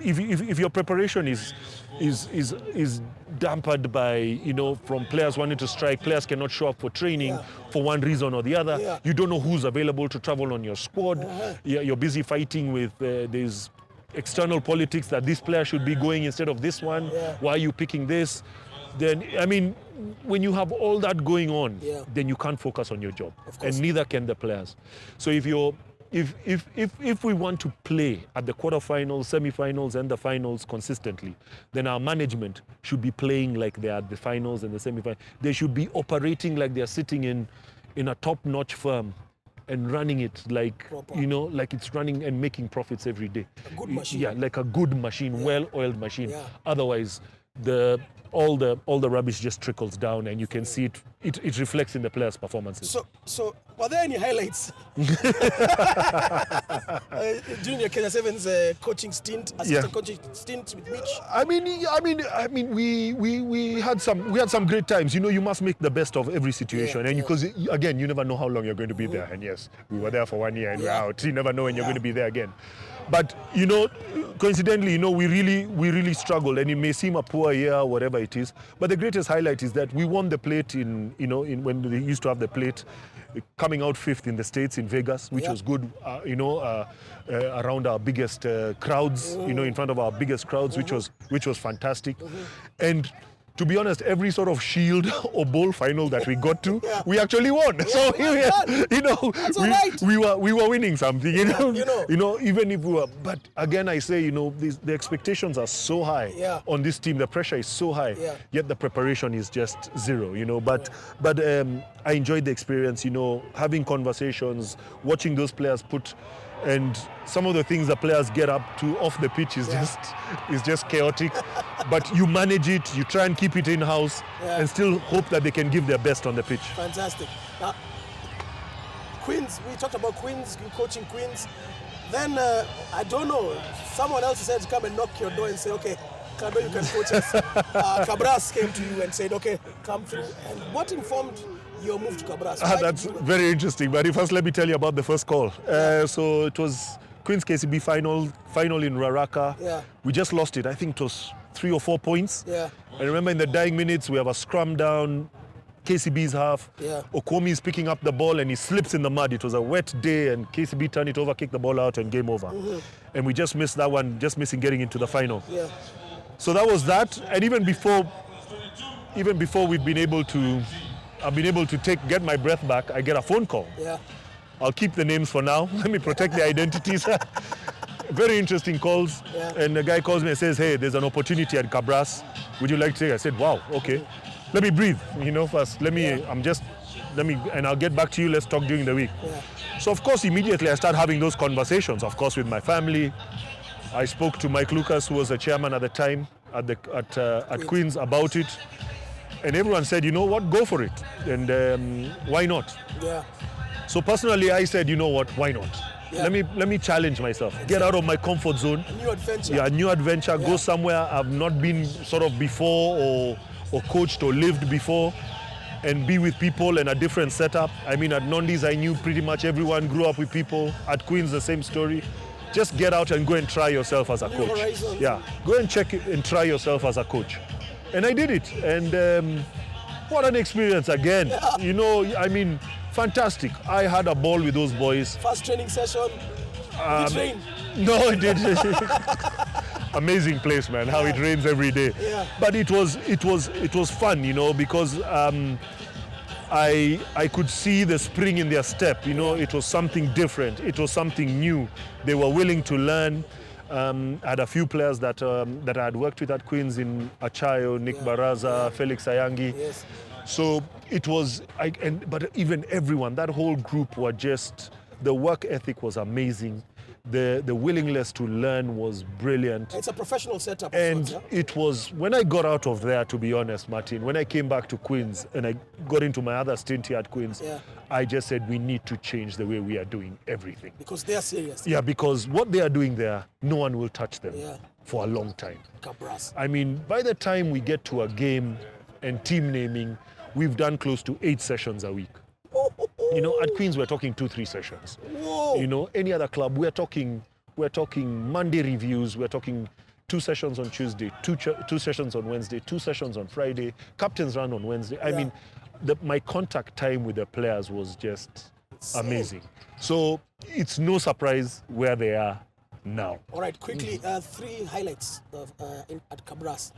if your preparation is is dampened by, you know, from players wanting to strike. Players cannot show up for training for one reason or the other. Yeah. You don't know who's available to travel on your squad. You're busy fighting with these external politics that this player should be going instead of this one. Why are you picking this? Then, I mean, when you have all that going on, then you can't focus on your job, and neither can the players. So if we want to play at the quarterfinals, semi-finals, and the finals consistently, then our management should be playing like they are at the finals and the semi-finals. They should be operating like they are sitting in a top-notch firm and running it like, you know, like it's running and making profits every day. A good machine. Yeah, like a good machine, well-oiled machine. Otherwise, all the rubbish just trickles down, and you can see it reflects in the players' performances. So were there any highlights during your Kenya Sevens coaching stint, assistant coaching stint with Mitch? I mean, we had some great times. You know, you must make the best of every situation, and because again, you never know how long you're going to be there. And yes, we were there for 1 year and we're out. You never know when you're going to be there again. But you know, coincidentally, you know, we really struggled, and it may seem a poor year, whatever it is. But the greatest highlight is that we won the plate when they used to have the plate, coming out 5th in the States in Vegas, which was good. Around our biggest crowds, you know, in front of our biggest crowds, which was fantastic, and. To be honest, every sort of shield or bowl final that we got to, we actually won. So we were winning something. You know, even if we were. But again, I say, you know, the expectations are so high on this team. The pressure is so high. Yet the preparation is just zero. You know, but I enjoyed the experience. You know, having conversations, watching those players put. And some of the things the players get up to off the pitch is just chaotic. But you manage it, you try and keep it in-house, and still hope that they can give their best on the pitch. Fantastic. Now, Queens, we talked about Queens, you coaching Queens. Then, I don't know, someone else said come and knock your door and say, okay, Cardo, you can coach us. Kabras came to you and said, okay, come through. And what informed your move to Kabras? That's very interesting. But first, let me tell you about the first call. So it was Queens KCB final in Raraka. We just lost it. I think it was 3 or 4 points. I remember in the dying minutes, we have a scrum down, KCB's half. Okwomi is picking up the ball and he slips in the mud. It was a wet day and KCB turned it over, kicked the ball out, and game over. And we just missed that one, just missing getting into the final. So that was that. And even before we'd been able to I've been able to get my breath back. I get a phone call. I'll keep the names for now. Let me protect the identities. Very interesting calls. And the guy calls me and says, hey, there's an opportunity at Kabras. Would you like to take it? I said, wow, okay. Let me breathe, you know, first. And I'll get back to you. Let's talk during the week. So, of course, immediately I start having those conversations, of course, with my family. I spoke to Mike Lucas, who was the chairman at the time at Queens, about it. And everyone said, you know what, go for it. And why not? So personally, I said, you know what, why not? Let me challenge myself. Get out of my comfort zone. A new adventure. A new adventure. Go somewhere I've not been sort of before or coached or lived before, and be with people in a different setup. I mean, at Nondi's, I knew pretty much everyone, grew up with people. At Queens, the same story. Just get out and go and try yourself as a coach. Horizons. Go and check it and try yourself as a coach. And I did it, and what an experience again. You know, I mean, fantastic. I had a ball with those boys. First training session, did it rain? No, it didn't. Amazing place, man, how it rains every day. But it was fun, you know, because I could see the spring in their step, you know. It was something different, it was something new. They were willing to learn. I had a few players that I had worked with at Queens in Achayo, Nick Baraza, Felix Ayangi. So it was, but even everyone, that whole group were just, the work ethic was amazing. The willingness to learn was brilliant. It's a professional setup. And it was, when I got out of there, to be honest, Martin, when I came back to Queens and I got into my other stint here at Queens, I just said we need to change the way we are doing everything. Because they are serious. Yeah, because what they are doing there, no one will touch them for a long time. Kabras. I mean, by the time we get to a game and team naming, we've done close to 8 sessions a week. You know, at Queens, we're talking 2-3 sessions. You know, any other club, we're talking Monday reviews, we're talking 2 sessions on Tuesday, two sessions on Wednesday, 2 sessions on Friday, captain's run on Wednesday. I mean, my contact time with the players was just amazing. So it's no surprise where they are now. All right, quickly, 3 highlights at Kabras.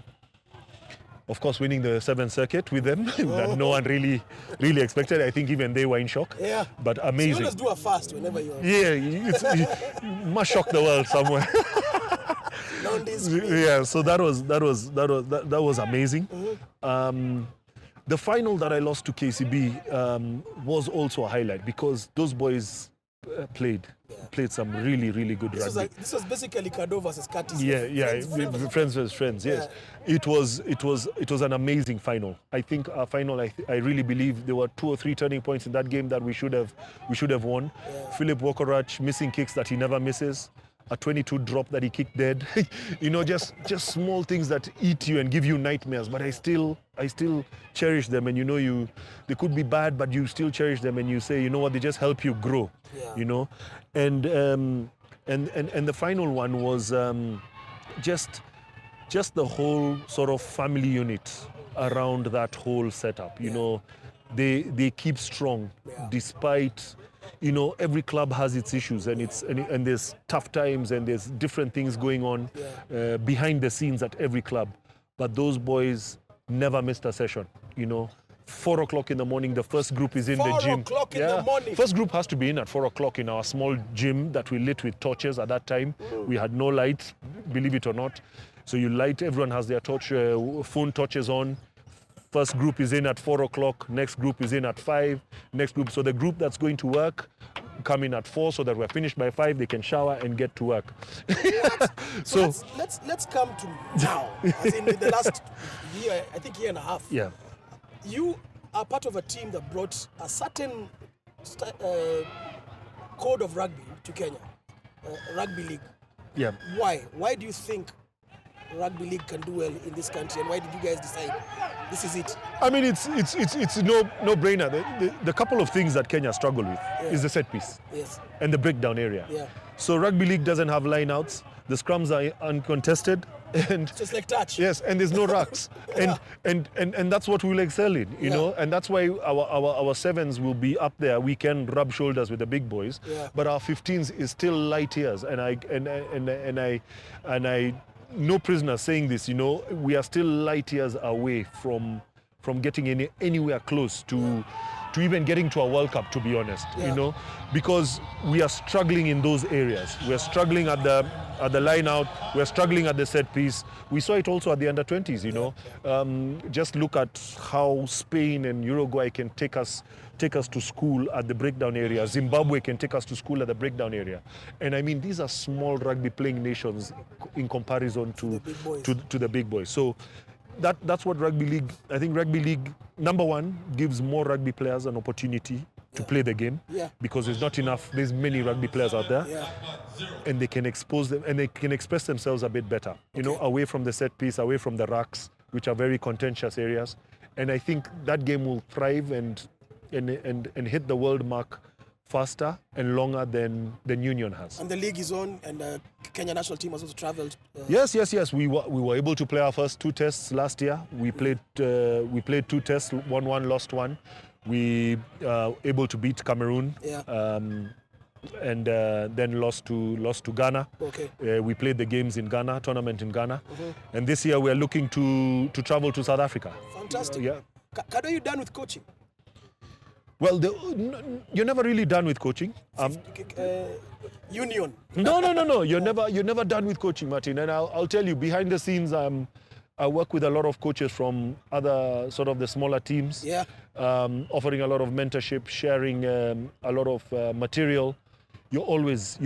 Of course, winning the 7th circuit with them that no one really expected. I think even they were in shock. Yeah. But So amazing. you always do a fast whenever you're You must shock the world somewhere. on this. Yeah, so that was amazing. The final that I lost to KCB was also a highlight because those boys played some really good rugby. This was basically Cardo versus Curtis. Friends versus friends. Yes, it was an amazing final. I think our final. I really believe there were 2 or 3 turning points in that game that we should have won. Yeah. Philip Wokorach missing kicks that he never misses. A 22 drop that he kicked dead. just small things that eat you and give you nightmares. But I still cherish them, and they could be bad, but you still cherish them, and you say, you know what, they just help you grow. Yeah. And the final one was just the whole sort of family unit around that whole setup. They keep strong despite. Every club has its issues, and there's tough times, and there's different things going on behind the scenes at every club. But those boys never missed a session. 4 o'clock in the morning, the first group is in the gym. 4 o'clock in the morning. First group has to be in at 4 o'clock in our small gym that we lit with torches at that time. We had no light, believe it or not. So you light, everyone has their phone torches on. First group is in at 4 o'clock, next group is in at 5, next group. So the group that's going to work come in at 4 so that we're finished by 5, they can shower and get to work. So let's come to now. As in the last year, I think year and a half. Yeah. You are part of a team that brought a certain code of rugby to Kenya, Rugby League. Yeah. Why? Why do you think Rugby League can do well in this country, and why did you guys decide this is it? I mean, it's no brainer. The couple of things that Kenya struggle with is the set piece and the breakdown area. Yeah. So Rugby League doesn't have lineouts. The scrums are uncontested, and Just like touch. yes, and there's no rucks, and that's what we'll excel in, you know, and that's why our 7s will be up there. We can rub shoulders with the big boys, but our 15s is still light years, and I no prisoner saying this, you know, we are still light years away from getting anywhere close to even getting to a World Cup, to be honest, you know, because we are struggling in those areas. We're struggling at the line out, we're struggling at the set piece. We saw it also at the under-20s, you know. Just look at how Spain and Uruguay can take us to school at the breakdown area. Zimbabwe can take us to school at the breakdown area. And I mean, these are small rugby playing nations in comparison to the big boys. So that's what Rugby League, I think Rugby League, number one, gives more rugby players an opportunity to play the game, because there's many rugby players out there, and they can expose them, and they can express themselves a bit better, you know, away from the set piece, away from the racks, which are very contentious areas. And I think that game will thrive and hit the world mark faster and longer than Union has. And the league is on, and the Kenya national team has also travelled. Yes. We were able to play our first 2 tests last year. We played 2 tests, won 1, lost 1. We able to beat Cameroon. And then lost to Ghana. Okay. We played the games in Ghana, tournament in Ghana. And this year we are looking to travel to South Africa. Fantastic. Yeah. Kado, you done with coaching? Well, you're never really done with coaching. Union. No. You're never done with coaching, Martin. And I'll tell you, behind the scenes, I work with a lot of coaches from other sort of the smaller teams. Offering a lot of mentorship, sharing a lot of material. You're always.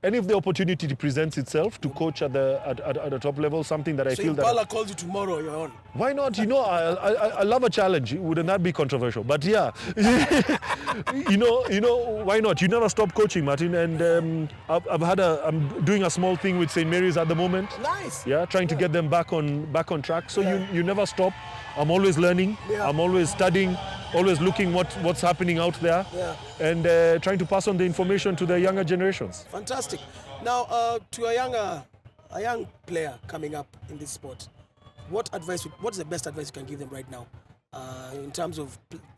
And if the opportunity presents itself to coach at the top level, something that I feel that. So if Bala calls you tomorrow, you're on. Why not? You know, I love a challenge. Wouldn't that be controversial? But yeah, you know, why not? You never stop coaching, Martin. And I'm doing a small thing with St. Mary's at the moment. Nice. Yeah, trying to get them back on track. So you never stop. I'm always learning. I'm always studying. Always looking what's happening out there, and trying to pass on the information to the younger generations. Fantastic. Now, to a younger a young player coming up in this sport, what's the best advice you can give them right now in terms of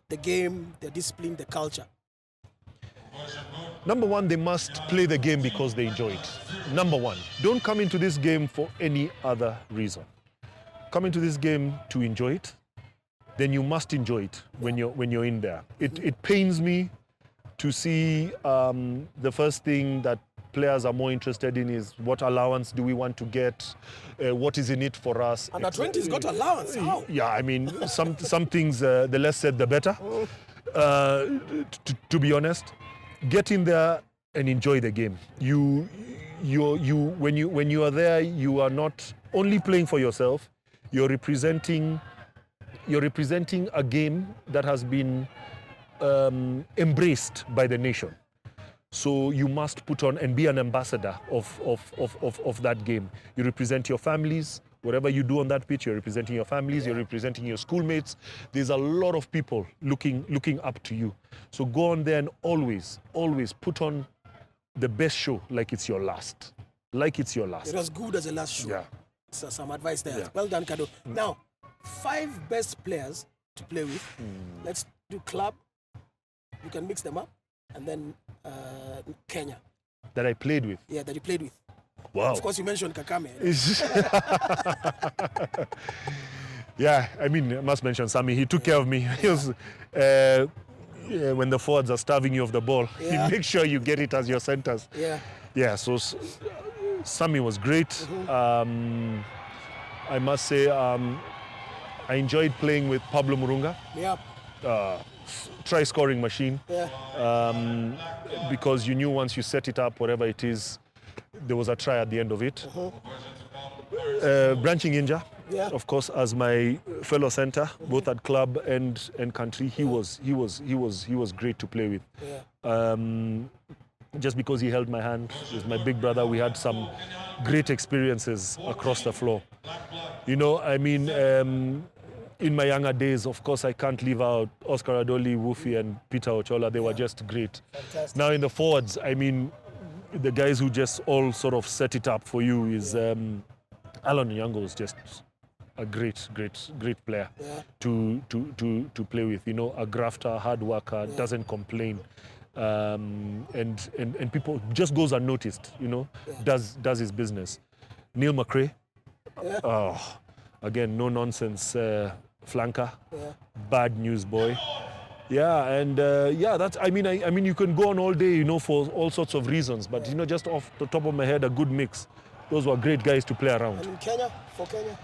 the game, the discipline, the culture? Number one, they must play the game because they enjoy it. Number one, don't come into this game for any other reason. Come into this game to enjoy it. Then you must enjoy it when you're in there. It pains me to see the first thing that players are more interested in is what allowance do we want to get, what is in it for us. Under 20's got allowance, how? Yeah, I mean, some things, the less said, the better. To be honest, get in there and enjoy the game. When you are there, you are not only playing for yourself. You're representing a game that has been embraced by the nation. So you must put on and be an ambassador of that game. You represent your families. Whatever you do on that pitch, you're representing your families, you're representing your schoolmates. There's a lot of people looking up to you. So go on there and always put on the best show like it's your last. Like it's your last. It was good as a last show. Yeah. So some advice there. Yeah. Well done, Kado. Now, 5 best players to play with. Let's do club. You can mix them up. And then Kenya. That I played with. Yeah, that you played with. Wow. Of course, you mentioned Kakame. Yeah, I mean, I must mention Sammy. He took care of me. He was, when the forwards are starving you of the ball, he makes sure you get it as your centers. Yeah. Yeah, so Sammy was great. I must say, I enjoyed playing with Pablo Murunga. Yeah. Try scoring machine. Yeah. Because you knew once you set it up, whatever it is, there was a try at the end of it. Branching Inja, of course, as my fellow center, both at club and country, he was great to play with. Yeah. Just because he held my hand, he was my big brother. We had some great experiences across the floor. You know, I mean, in my younger days, of course, I can't leave out Oscar Adoli, Woofy, and Peter Ochola. They were just great. Fantastic. Now in the forwards, I mean, the guys who just all sort of set it up for you is Alan Nyango was just a great player to play with. You know, a grafter, hard worker, doesn't complain, and people just goes unnoticed. You know, does his business. Neil McRae, again, no nonsense flanker, bad news boy. Yeah, and that's. I mean, you can go on all day, you know, for all sorts of reasons. But you know, just off the top of my head, a good mix. Those were great guys to play around. And in Kenya, for Kenya.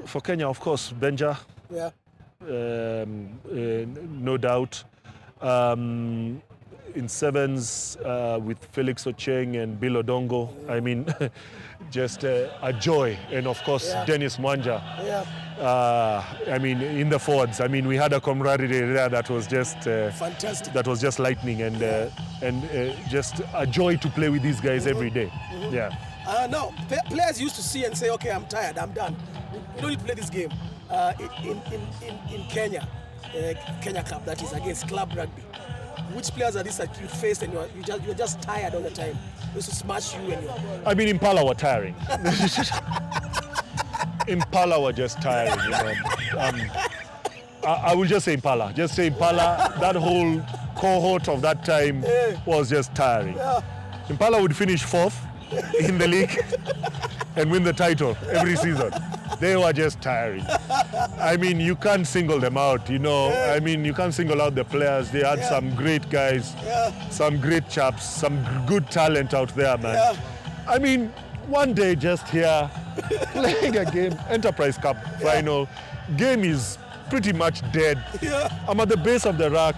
For Kenya, of course, Benja. Yeah. No doubt. In sevens with Felix Ocheng and Bill Odongo. I mean, just a joy. And of course, Dennis Mwanja. Yeah. I mean, in the forwards, I mean, we had a camaraderie there that was just fantastic. That was just lightning, and just a joy to play with these guys every day. Yeah. Now, players used to see and say, "Okay, I'm tired, I'm done. You don't need to play this game." In Kenya, Kenya Cup, that is against club rugby. Which players are these that you faced and you're just tired all the time? They used to smash you and you. I mean, Impala were tiring. Impala were just tiring, you know. I will just say Impala. Just say Impala. That whole cohort of that time was just tiring. Yeah. Impala would finish 4th in the league and win the title every season. They were just tiring. I mean, you can't single them out, you know. I mean, you can't single out the players. They had some great guys, some great chaps, some good talent out there, man. I mean, one day just here, playing a game, Enterprise Cup final, game is pretty much dead. I'm at the base of the rack,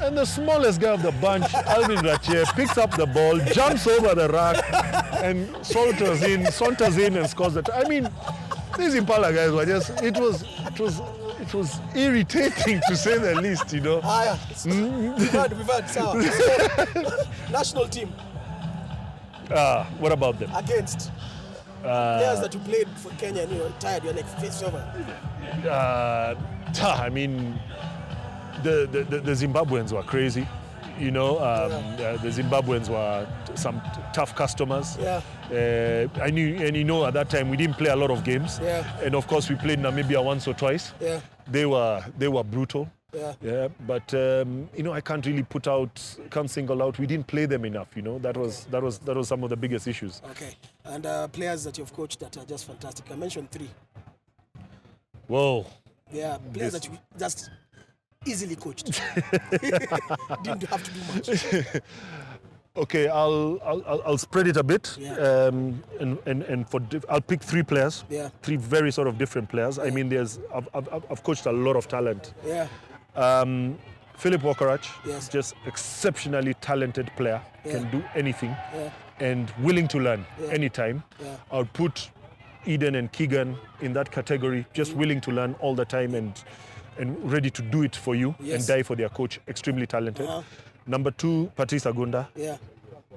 and the smallest guy of the bunch, Alvin Rache, picks up the ball, jumps over the rack, and saunters in and scores the I mean, these Impala guys were just, it was irritating to say the least, you know. We've had so, national team. What about them? Against players that you played for Kenya and you're tired, you're like face over. I mean, the Zimbabweans were crazy. You know, the Zimbabweans were some tough customers. Yeah. I knew, and you know, at that time we didn't play a lot of games. Yeah. And of course, we played Namibia once or twice. Yeah. They were brutal. Yeah. Yeah. But you know, I can't single out. We didn't play them enough. You know, that was some of the biggest issues. Okay. And players that you've coached that are just fantastic. I mentioned 3. Whoa. Yeah, players that you just easily coached. Didn't have to do much. Okay, I'll spread it a bit, Yeah. and I'll pick 3 players, Yeah. 3 very sort of different players. I mean, I've coached a lot of talent. Yeah. Philip Wakarach, Yes. just exceptionally talented player, Yeah. can do anything, Yeah. and willing to learn Yeah. anytime. Yeah. I'll put Eden and Keegan in that category, just willing to learn all the time and ready to do it for you Yes. and die for their coach. Extremely talented. Uh-huh. Number 2, Patrice Agunda. Yeah.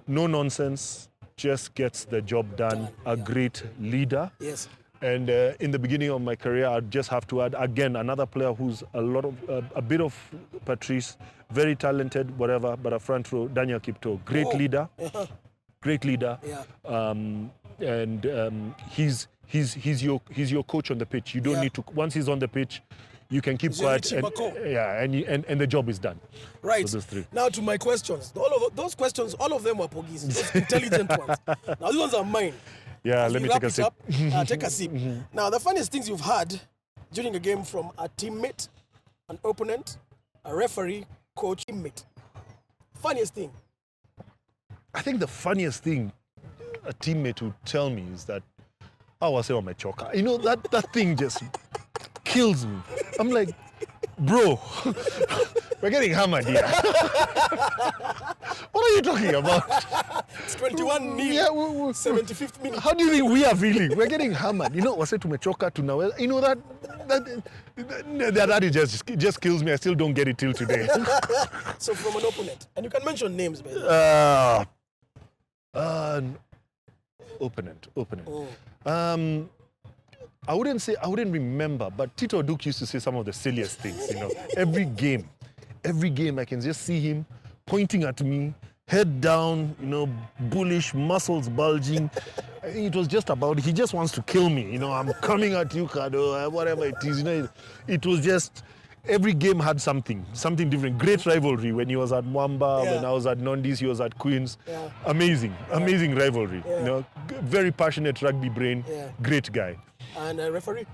No nonsense, just gets the job done. A great leader. Yes. And in the beginning of my career, I'd just have to add again another player who's a bit of Patrice, very talented, whatever, but a front row, Daniel Kipto, great Oh. leader, Uh-huh. great leader. Yeah. He's your coach on the pitch. You don't Yeah. need to. Once he's on the pitch, you can keep He's your quiet. Richie Mako. Yeah, and the job is done. Right. So those 3. Now to my questions. All of those questions, all of them were Portuguese. Those intelligent ones. Now these ones are mine. Yeah, As let we me wrap take a it sip. up, take a sip. Now, the funniest things you've had during a game from a teammate, an opponent, a referee, coach, teammate. Funniest thing. I think the funniest thing a teammate would tell me is that I was on my choker. You know, that thing just kills me. I'm like, bro, we're getting hammered here. What are you talking about? It's 21 nil. Yeah, 75th minute. how do you think we are feeling? We're getting hammered. You know, was it to Mechoka to now? You know that just kills me. I still don't get it till today. So from an opponent. And you can mention names, man. Opponent. Oh. I wouldn't remember, but Tito Duke used to say some of the silliest things, you know. Every game I can just see him pointing at me, head down, you know, bullish, muscles bulging. I think it was just about, he just wants to kill me, you know, I'm coming at you, Cardo, whatever it is, you know. It was just, every game had something different. Great rivalry when he was at Mwamba, Yeah. when I was at Nondis, he was at Queens. Yeah. Amazing rivalry, Yeah. you know. Very passionate rugby brain, Yeah. great guy. And referee,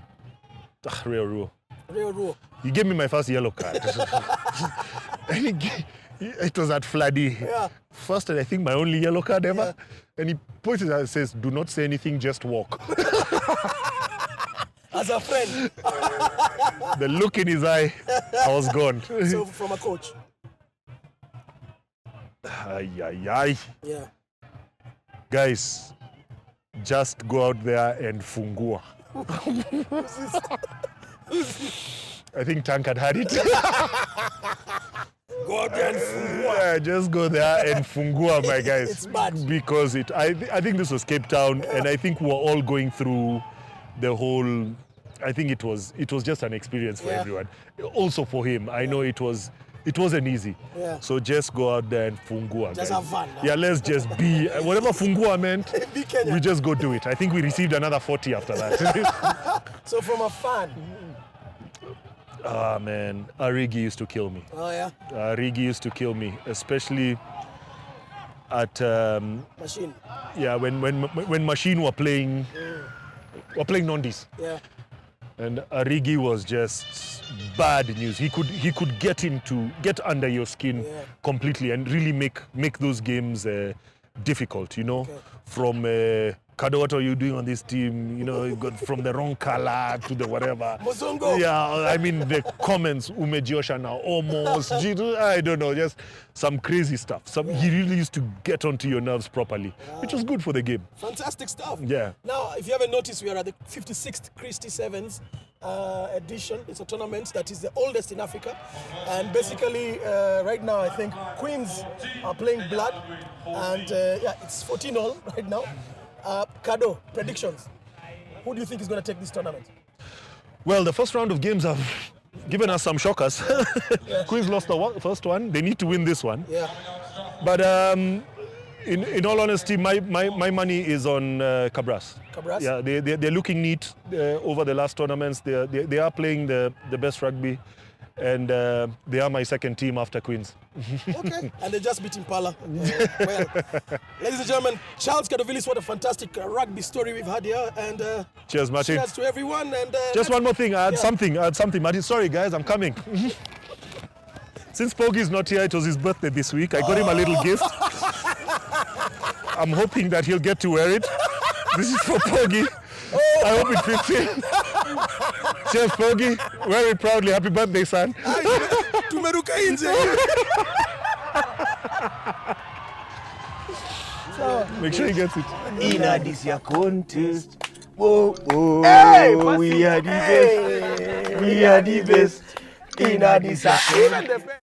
Rio Ruo. Rio Ruo. He gave me my first yellow card. And it was at Fladdy. Yeah. First and I think my only yellow card ever. And he points it out and says, do not say anything, just walk. As a friend. The look in his eye, I was gone. So from a coach. Ay, ay, ay. Yeah. Guys, just go out there and fungua. I think Tank had it. Go out there and fungua. Yeah, just go there and fungua, my guys. It's bad. Because I think this was Cape Town, and I think we're all going through the whole. I think it was just an experience for Yeah. everyone. Also for him, I know it wasn't easy. Yeah. So just go out there and fungua. Just guys. have fun, huh? Yeah, let's just be whatever fungua meant. Be Kenya. We just go do it. I think we received another 40 after that. So from a fan. Ah man, Arigi used to kill me. Oh yeah. Arigi used to kill me, especially at Machine. yeah when Machine were playing Nondis. Yeah. And Arigi was just bad news. He could get under your skin Yeah. completely and really make those games difficult. You know, Okay. from Kado, what are you doing on this team? You know, you got from the wrong color to the whatever. Mozongo. Yeah, I mean the comments. Umejiosha now almost. I don't know, just some crazy stuff. He really used to get onto your nerves properly, which was good for the game. Fantastic stuff. Yeah. Now, if you haven't noticed, we are at the 56th Christie Sevens edition. It's a tournament that is the oldest in Africa. And basically, right now, I think Queens are playing blood. And yeah, it's 14-all right now. Kado, predictions. Who do you think is going to take this tournament? Well, the first round of games have given us some shockers. Queens lost the first one. They need to win this one. Yeah. But in all honesty, my money is on Kabras. Kabras? Yeah, they're looking neat over the last tournaments. They are playing the best rugby, and they are my second team after Queens. Okay, and they just beat Impala. Well, ladies and gentlemen, Charles Cardovillis, what a fantastic rugby story we've had here. And cheers, Martin. cheers to everyone. And just one more thing. I had something, Martin. Sorry, guys, I'm coming. Since Poggy's not here, it was his birthday this week. I got him a little gift. I'm hoping that he'll get to wear it. This is for Poggy. I hope it fits him. Cheers, Poggy. Wear it proudly. Happy birthday, son. Tumeruka nje. Make sure he gets it. In a this year contest. Whoa, whoa. Hey, we are the best. We are the best. In a this year.